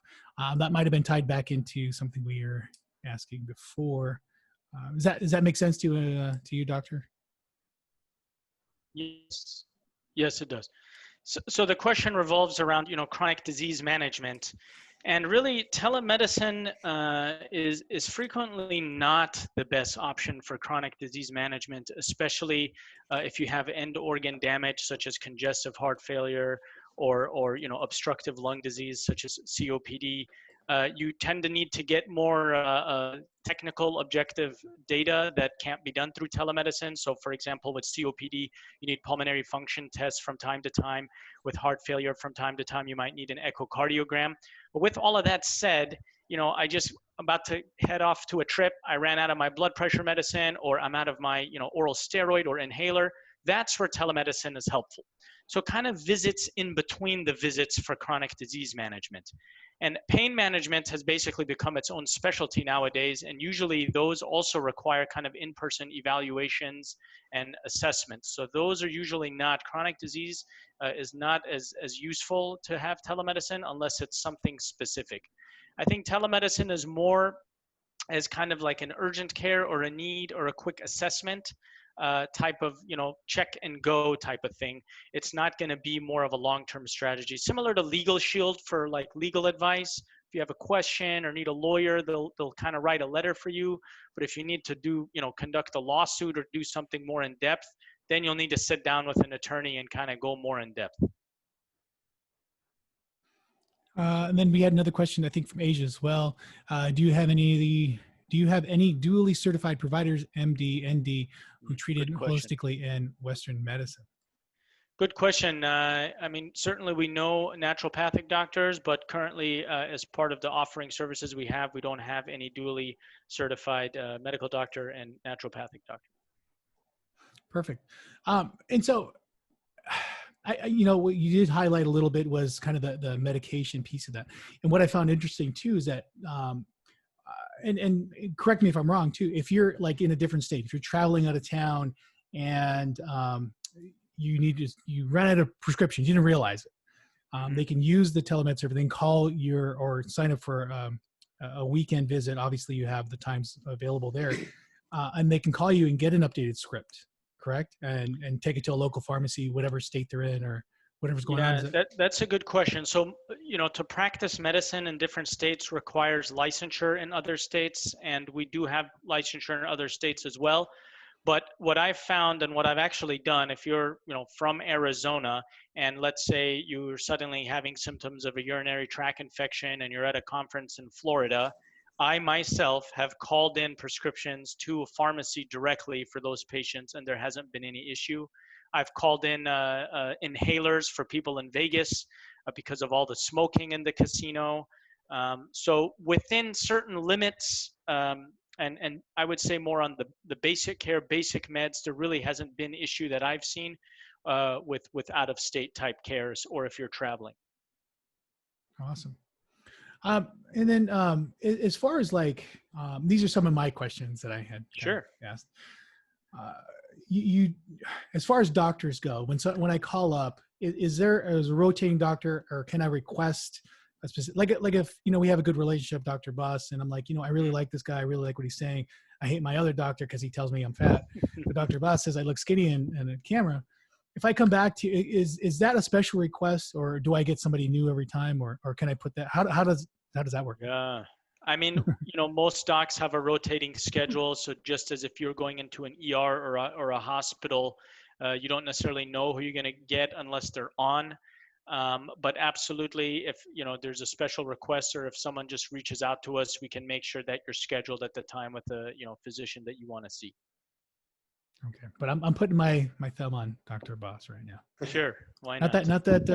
That might have been tied back into something we were asking before. Does that make sense to you, Doctor? Yes, yes, it does. So the question revolves around, chronic disease management, and really telemedicine is frequently not the best option for chronic disease management, especially if you have end organ damage such as congestive heart failure or obstructive lung disease such as COPD. You tend to need to get more technical objective data that can't be done through telemedicine. So for example, with COPD, you need pulmonary function tests from time to time. With heart failure, from time to time, you might need an echocardiogram. But with all of that said, I just about to head off to a trip. I ran out of my blood pressure medicine, or I'm out of my oral steroid or inhaler. That's where telemedicine is helpful. So kind of visits in between the visits for chronic disease management. And pain management has basically become its own specialty nowadays. And usually those also require kind of in-person evaluations and assessments. So those are usually not, chronic disease is not as useful to have telemedicine unless it's something specific. I think telemedicine is more as kind of like an urgent care or a need or a quick assessment type of check and go type of thing. It's not going to be more of a long-term strategy, similar to Legal Shield for like legal advice. If you have a question or need a lawyer, they'll kind of write a letter for you. But if you need to do conduct a lawsuit or do something more in depth, then you'll need to sit down with an attorney and kind of go more in depth. And then we had another question, I think, from Asia as well. Do you have any dually certified providers, MD, ND, who treated holistically in Western medicine? Good question. I mean, certainly we know naturopathic doctors, but currently as part of the offering services we don't have any dually certified medical doctor and naturopathic doctor. Perfect. And so, what you did highlight a little bit was kind of the medication piece of that. And what I found interesting too is that, and correct me if I'm wrong too, if you're like in a different state, if you're traveling out of town and you ran out of prescriptions, you didn't realize it. They can use the telemed server, then call or sign up for a weekend visit. Obviously you have the times available there, and they can call you and get an updated script, correct? And take it to a local pharmacy, whatever state they're in or whatever's going on. That's a good question. So, to practice medicine in different states requires licensure in other states, and we do have licensure in other states as well. But what I've found and what I've actually done, if you're, from Arizona, and let's say you're suddenly having symptoms of a urinary tract infection and you're at a conference in Florida, I myself have called in prescriptions to a pharmacy directly for those patients, and there hasn't been any issue. I've called in inhalers for people in Vegas because of all the smoking in the casino. So within certain limits, and I would say more on the basic care, basic meds, there really hasn't been issue that I've seen with out-of-state type cares or if you're traveling. Awesome. And then as far as like, these are some of my questions that I had Sure asked. You, as far as doctors go, when I call up, is there as a rotating doctor, or can I request a specific, like if, we have a good relationship, Dr. Boss, and I'm like, I really like this guy. I really like what he's saying. I hate my other doctor because he tells me I'm fat, but Dr. Boss says I look skinny in a camera. If I come back to you, is that a special request, or do I get somebody new every time, or can I put that? How does that work? Yeah. I mean, most docs have a rotating schedule. So just as if you're going into an ER or a hospital, you don't necessarily know who you're going to get unless they're on. But absolutely, if there's a special request, or if someone just reaches out to us, we can make sure that you're scheduled at the time with the physician that you want to see. Okay, but I'm putting my thumb on Dr. Boss right now. Sure, why not? Not that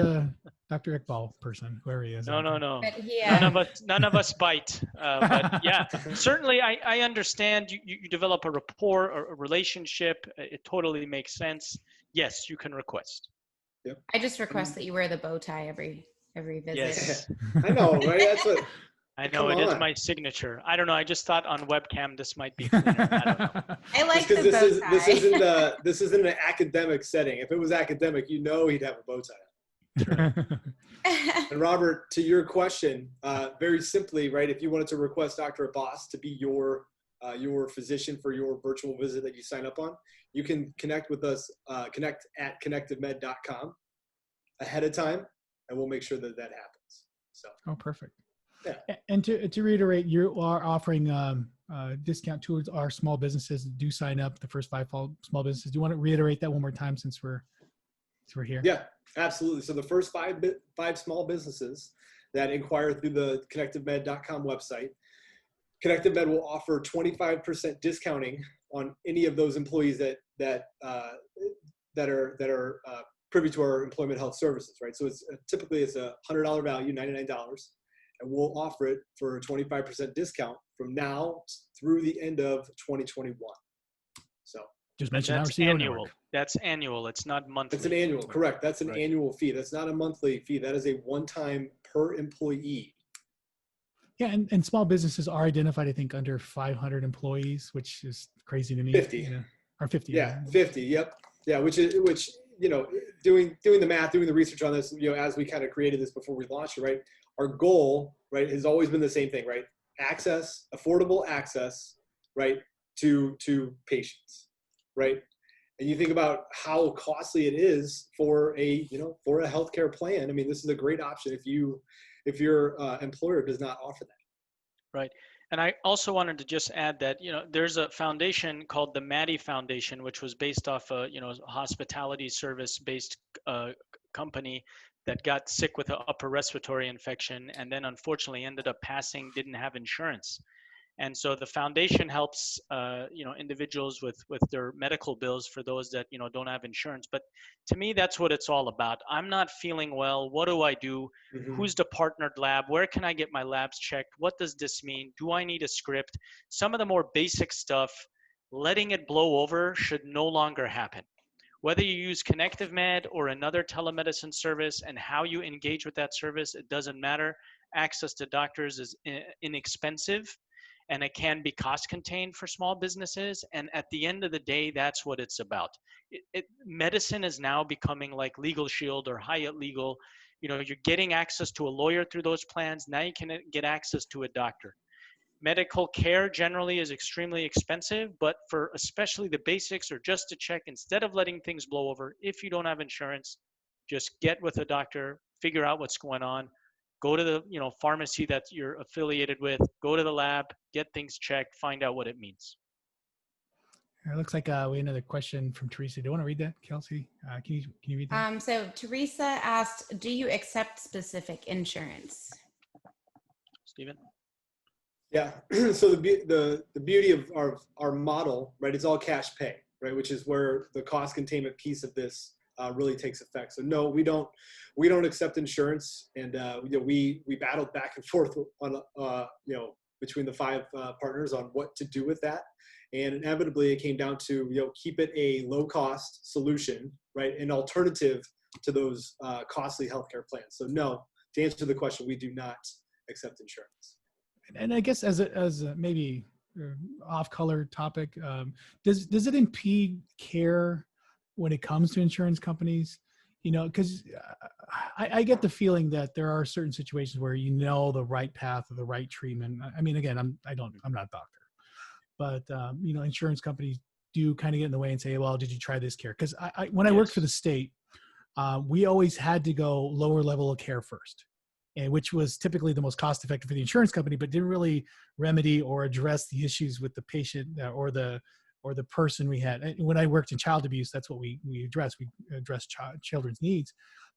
Dr. Iqbal person, whoever he is. No. But yeah. None of us bite. But yeah, certainly I understand you develop a rapport or a relationship. It totally makes sense. Yes, you can request. Yep. I just request that you wear the bow tie every visit. Yes. I know, right? That's what. I know, Come it is on. my signature. I don't know. I just thought on webcam this might be cleaner. I don't know. I like Just the 'cause bow this tie. isn't an academic setting. If it was academic, he'd have a bow tie. And Robert, to your question, very simply, right? If you wanted to request Dr. Abass to be your physician for your virtual visit that you sign up on, you can connect with us, connect at connectivemed.com ahead of time, and we'll make sure that happens. So. Oh, perfect. Yeah. And to reiterate, you are offering discount towards our small businesses. Do sign up, the first 5 small businesses. Do you want to reiterate that one more time since we're here? Yeah, absolutely. So the first five small businesses that inquire through the connectivemed.com website, Connective Med will offer 25% discounting on any of those employees that are privy to our employment health services, right? So it's typically a $100 value, $99, and we'll offer it for a 25% discount from now through the end of 2021. So just mention that's our CEO annual. network. That's annual. It's not monthly. it's an annual, correct? That's an Right. annual fee. That's not a monthly fee. That is a one-time per employee. Yeah, and small businesses are identified, I think, under 500 employees, which is crazy to me. 50. Or 50. Yeah, 50. Yep. Yeah, which doing the math, doing the research on this, as we kind of created this before we launched it, right? Our goal, right, has always been the same thing, right? Access, affordable access, right, to patients, right? And you think about how costly it is for a healthcare plan. I mean, this is a great option if your employer does not offer that. Right. And I also wanted to just add that, there's a foundation called the Maddie Foundation, which was based off a hospitality service based company that got sick with an upper respiratory infection and then unfortunately ended up passing, didn't have insurance. And so the foundation helps, individuals with their medical bills for those that, don't have insurance. But to me, that's what it's all about. I'm not feeling well. What do I do? Mm-hmm. Who's the partnered lab? Where can I get my labs checked? What does this mean? Do I need a script? Some of the more basic stuff, letting it blow over should no longer happen. Whether you use Connective Med or another telemedicine service and how you engage with that service, it doesn't matter. Access to doctors is inexpensive. And it can be cost contained for small businesses. And at the end of the day, that's what it's about. Medicine is now becoming like Legal Shield or Hyatt Legal. You're getting access to a lawyer through those plans. Now you can get access to a doctor. Medical care generally is extremely expensive, but for especially the basics or just to check, instead of letting things blow over, if you don't have insurance, just get with a doctor, figure out what's going on. Go to the pharmacy that you're affiliated with, go to the lab, get things checked, find out what it means. It looks like we have another question from Teresa. Do you want to read that, Kelsey? Can you read that? So Teresa asked, do you accept specific insurance? Stephen? Yeah. So the beauty of our model, right, it's all cash pay, right, which is where the cost containment piece of this really takes effect. So no, we don't accept insurance, and we battled back and forth on between the 5 partners on what to do with that, and inevitably it came down to keep it a low cost solution, right, an alternative to those costly healthcare plans. So no, to answer the question, we do not accept insurance. And I guess as a maybe off-color topic, does it impede care when it comes to insurance companies? Because I get the feeling that there are certain situations where the right path or the right treatment. I mean, again, I'm not a doctor, but insurance companies do kind of get in the way and say, well, did you try this care? Because when I worked for the state, we always had to go lower level of care first, and which was typically the most cost effective for the insurance company, but didn't really remedy or address the issues with the patient or the person we had. And when I worked in child abuse, that's what we addressed. We addressed children's needs,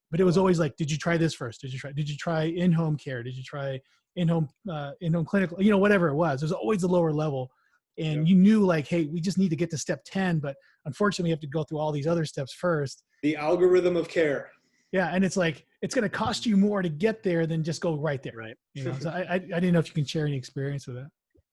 but it was always like, did you try this first? Did you try in-home care? Did you try in-home clinical, whatever it was. There's always a lower level. And you knew like, hey, we just need to get to step 10, but unfortunately we have to go through all these other steps first. The algorithm of care. Yeah. And it's like, it's going to cost you more to get there than just go right there. Right. So I didn't know if you can share any experience with that.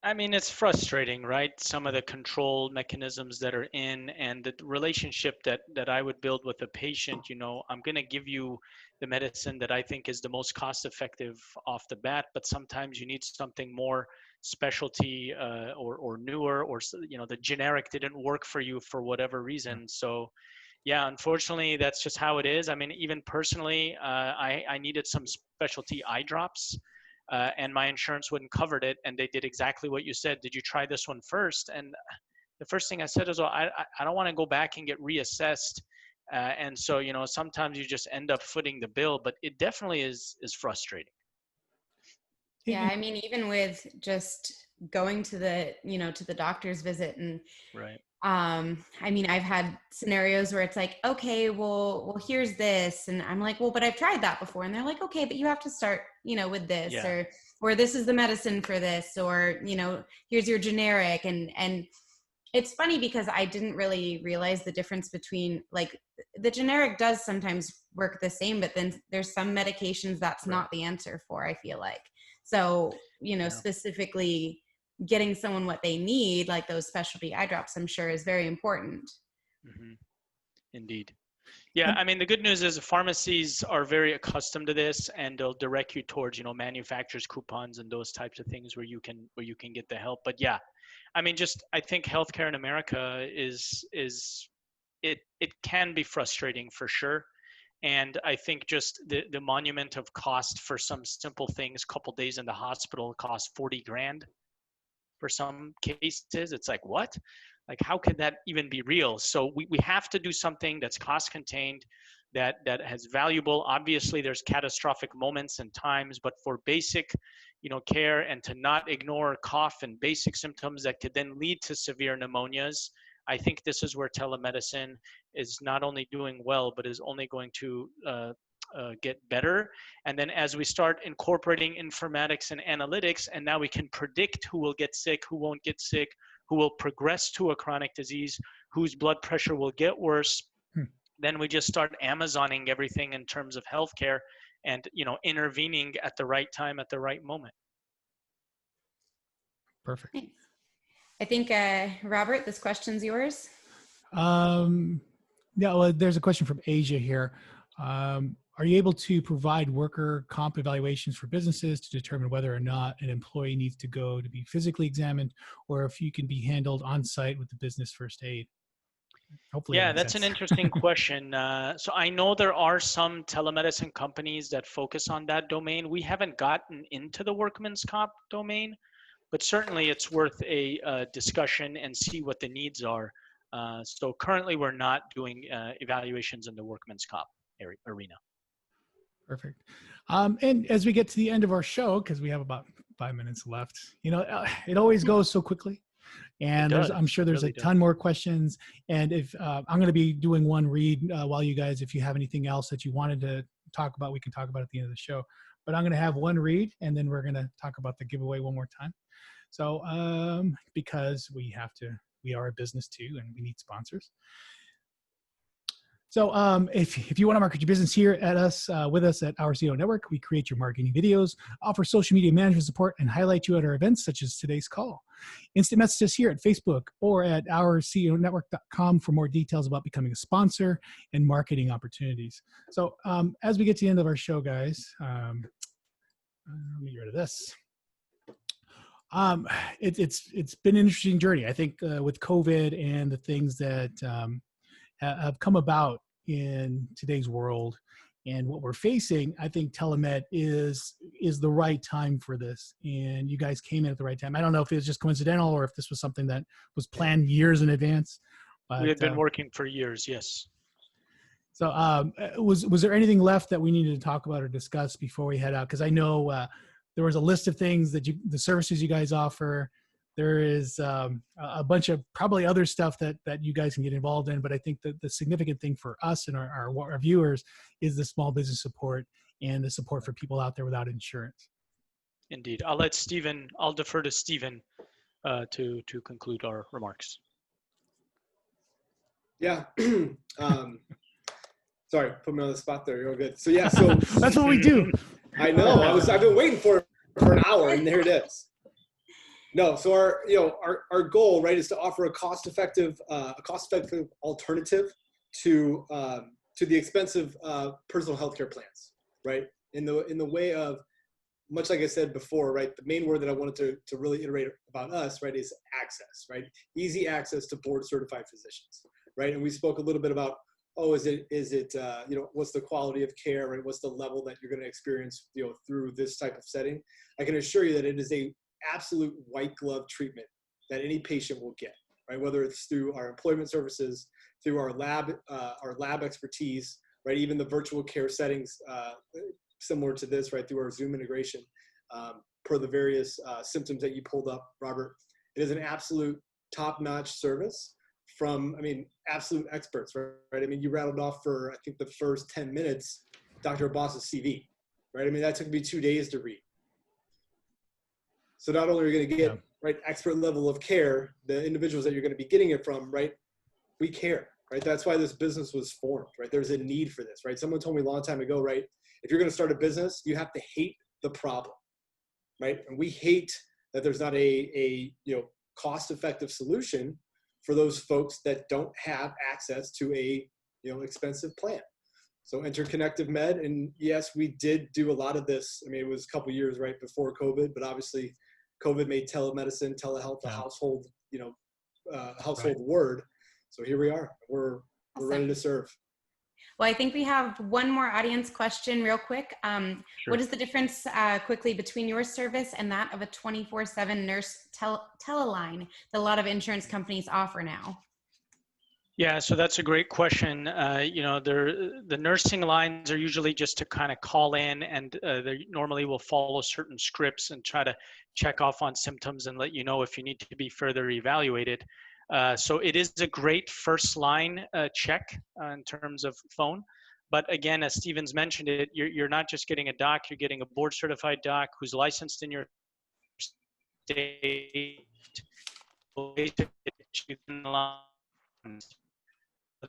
I mean, it's frustrating, right? Some of the control mechanisms that are in, and the relationship that I would build with a patient, I'm going to give you the medicine that I think is the most cost effective off the bat, but sometimes you need something more specialty or newer, or, the generic didn't work for you for whatever reason. So yeah, unfortunately, that's just how it is. I mean, even personally, I needed some specialty eye drops. And my insurance wouldn't cover it, and they did exactly what you said. Did you try this one first? And the first thing I said is, well, I don't want to go back and get reassessed. And so, sometimes you just end up footing the bill, but it definitely is frustrating. Yeah, I mean, even with just going to the doctor's visit, and right. I mean, I've had scenarios where it's like, okay, well, here's this. And I'm like, well, but I've tried that before. And they're like, okay, but you have to start, with this, or this is the medicine for this, or, here's your generic. And it's funny because I didn't really realize the difference between, like, the generic does sometimes work the same, but then there's some medications that's not the answer for, I feel like. So, specifically getting someone what they need, like those specialty eye drops, I'm sure is very important. Mm-hmm. Indeed. Yeah, I mean, the good news is pharmacies are very accustomed to this, and they'll direct you towards, manufacturers' coupons and those types of things where you can get the help. But yeah, I mean, I think healthcare in America it can be frustrating for sure. And I think just the monument of cost for some simple things, couple days in the hospital costs $40,000. For some cases, it's like, what? Like, how could that even be real? So we have to do something that's cost contained, that has valuable. Obviously, there's catastrophic moments and times, but for basic, care, and to not ignore cough and basic symptoms that could then lead to severe pneumonias, I think this is where telemedicine is not only doing well, but is only going to get better. And then as we start incorporating informatics and analytics, and now we can predict who will get sick, who won't get sick, who will progress to a chronic disease, whose blood pressure will get worse, then we just start Amazoning everything in terms of healthcare and, intervening at the right time, at the right moment. Perfect. Thanks. I think, Robert, this question's yours. Yeah, well, there's a question from Asia here. Are you able to provide worker comp evaluations for businesses to determine whether or not an employee needs to go to be physically examined, or if you can be handled on site with the business first aid? Hopefully, yeah, that's an interesting question. So I know there are some telemedicine companies that focus on that domain. We haven't gotten into the workman's comp domain, but certainly it's worth a discussion and see what the needs are. So currently we're not doing evaluations in the workman's comp arena. Perfect. And as we get to the end of our show, because we have about 5 minutes left, it always goes so quickly. And I'm sure there's a ton more questions. And if I'm going to be doing one read while you guys, if you have anything else that you wanted to talk about, we can talk about at the end of the show. But I'm going to have one read, and then we're going to talk about the giveaway one more time. So because we are a business too, and we need sponsors. So if you want to market your business here with us at Our CEO Network, we create your marketing videos, offer social media management support, and highlight you at our events such as today's call. Instant message us here at Facebook or at ourceonetwork.com for more details about becoming a sponsor and marketing opportunities. So as we get to the end of our show, guys, let me get rid of this. It's been an interesting journey, I think, with COVID and the things that have come about in today's world and what we're facing. I think telemed is the right time for this, and you guys came in at the right time. I don't know if it was just coincidental or if this was something that was planned years in advance. But, we had been working for years, yes. So was there anything left that we needed to talk about or discuss before we head out? Because I know there was a list of things that the services you guys offer. There is a bunch of probably other stuff that you guys can get involved in, but I think that the significant thing for us and our viewers is the small business support and the support for people out there without insurance. Indeed. I'll defer to Stephen to conclude our remarks. Yeah. Sorry, put me on the spot there. You're all good. So yeah, so that's what we do. I know. I've been waiting for an hour, and there it is. No, so our goal, right, is to offer a cost-effective alternative to the expensive personal healthcare plans, right? In the way of, much like I said before, right, the main word that I wanted to really iterate about us, right, is access, right? Easy access to board-certified physicians, right? And we spoke a little bit about, is it what's the quality of care, right? What's the level that you're going to experience, through this type of setting? I can assure you that it is a absolute white glove treatment that any patient will get, right? Whether it's through our employment services, through our lab expertise, right? Even the virtual care settings similar to this, right? Through our Zoom integration, per the various symptoms that you pulled up, Robert. It is an absolute top-notch service from, absolute experts, right? You rattled off for, I think, the first 10 minutes, Dr. Abass's CV, right? That took me 2 days to read. So not only are you going to get right expert level of care, the individuals that you're going to be getting it from, right? We care, right? That's why this business was formed, right? There's a need for this, right? Someone told me a long time ago, right? If you're going to start a business, you have to hate the problem, right? And we hate that there's not a cost-effective solution for those folks that don't have access to a expensive plan. So enter Connective Med, and yes, we did do a lot of this. It was a couple years right before COVID, but obviously COVID made telemedicine, telehealth a household, word. So here we are. We're ready to serve. Well, I think we have one more audience question real quick. Sure. What is the difference quickly between your service and that of a 24/7 nurse teleline that a lot of insurance companies offer now? Yeah, so that's a great question. The nursing lines are usually just to kind of call in, and they normally will follow certain scripts and try to check off on symptoms and let you know if you need to be further evaluated. So it is a great first line check in terms of phone. But again, as Stephen's mentioned it, you're not just getting a doc, you're getting a board certified doc who's licensed in your state.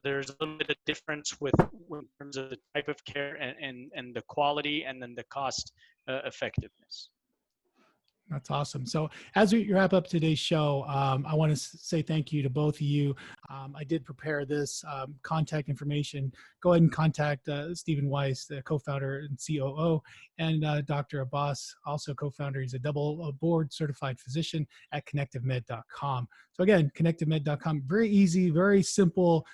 There's a little bit of difference in terms of the type of care and the quality, and then the cost effectiveness. That's awesome. So as we wrap up today's show, I want to say thank you to both of you. I did prepare this contact information. Go ahead and contact Stephen Weis, the co-founder and COO, and Dr. Abass, also co-founder. He's a double board certified physician at connectivemed.com. So again, connectivemed.com, very easy, very simple.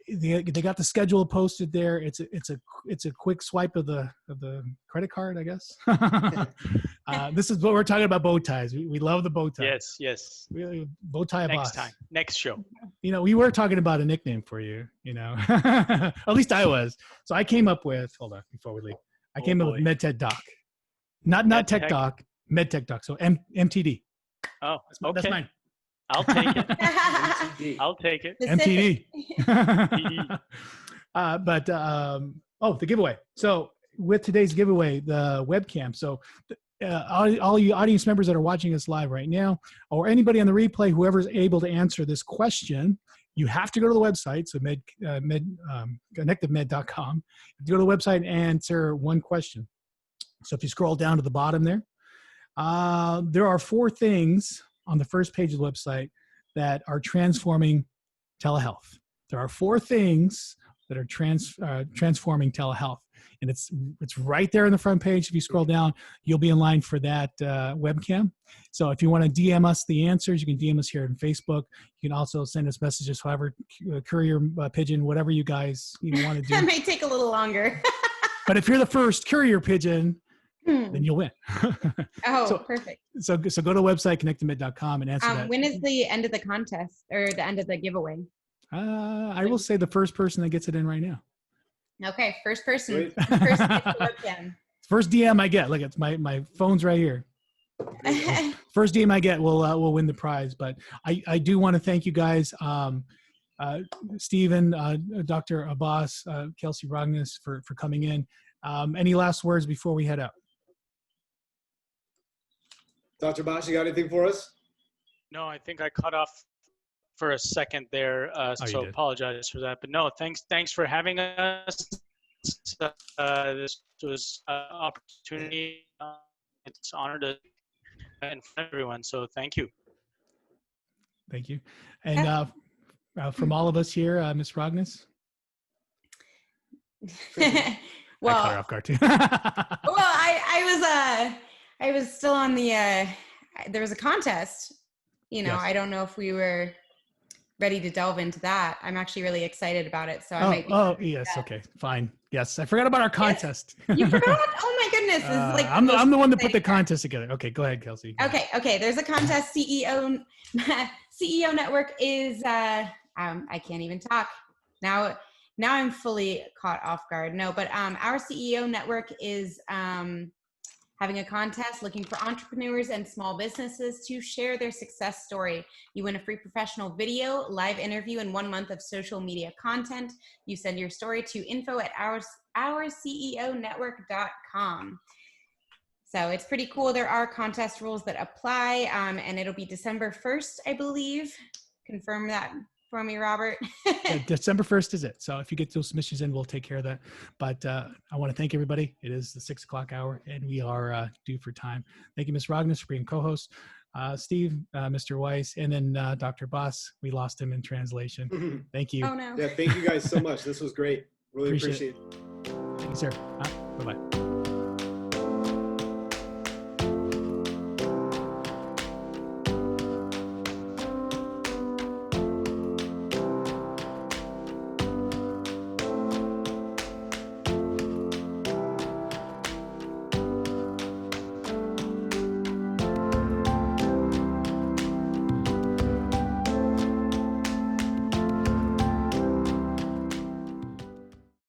They got the schedule posted there. It's a quick swipe of the credit card, I guess. This is what we're talking about, bow ties. We love the bow tie. Yes. Bow tie Next boss. time, next show. We were talking about a nickname for you. At least I was. So I came up with. Hold on, before we leave, I came up with MedTech Doc, not Tech Doc, MedTech Doc. So MTD. Oh, okay. That's mine. I'll take it. MTD. I'll take it. MTD. MTD. The giveaway. So with today's giveaway, the webcam. So all you audience members that are watching us live right now, or anybody on the replay, whoever's able to answer this question, you have to go to the website. So connectivemed.com. You go to the website and answer one question. So if you scroll down to the bottom there are 4 things on the first page of the website that are transforming telehealth. There are 4 things that are transforming telehealth, and it's right there on the front page. If you scroll down, you'll be in line for that webcam. So if you want to DM us the answers, you can DM us here on Facebook. You can also send us messages, however, courier, pigeon, whatever you guys want to do. That may take a little longer. But if you're the first courier pigeon, then you'll win. Perfect. So go to the website, connectivemed.com, and answer that. When is the end of the contest or the end of the giveaway? I will say the first person that gets it in right now. Okay, first person. Great. First webcam. First DM I get. Look, it's my phone's right here. First DM I get will win the prize. But I do want to thank you guys, Stephen, Dr. Abass, Kelsey Rognes for coming in. Any last words before we head out? Dr. Bosch, you got anything for us? No, I think I cut off for a second there, so did. apologize for that. But no, thanks for having us. This was an opportunity. It's an honor to in front of everyone. So thank you. Thank you. And from all of us here, Ms. Rognes. I cut her off guard too. I was still on the. There was a contest. Yes. I don't know if we were ready to delve into that. I'm actually really excited about it. So I might be. Yes. Okay. Fine. Yes. I forgot about our contest. You forgot? Oh my goodness! This is like I'm the one that put the contest together. Okay. Go ahead, Kelsey. Okay. There's a contest. CEO Network is. I can't even talk now. Now I'm fully caught off guard. No, but our CEO Network is having a contest looking for entrepreneurs and small businesses to share their success story. You win a free professional video, live interview, and 1 month of social media content. You send your story to info@ourceonetwork.com. So it's pretty cool. There are contest rules that apply, and it'll be December 1st, I believe. Confirm that for me, Robert. Yeah, December 1st is it. So if you get those submissions in, we'll take care of that. But I want to thank everybody. It is the 6 o'clock hour, and we are due for time. Thank you, Ms. Rognes, for being co-host. Steve, Mr. Weis, and then Dr. Abass. We lost him in translation. Thank you. Oh, no. Yeah, thank you guys so much. This was great. Really appreciate it. Thank you, sir. Bye-bye.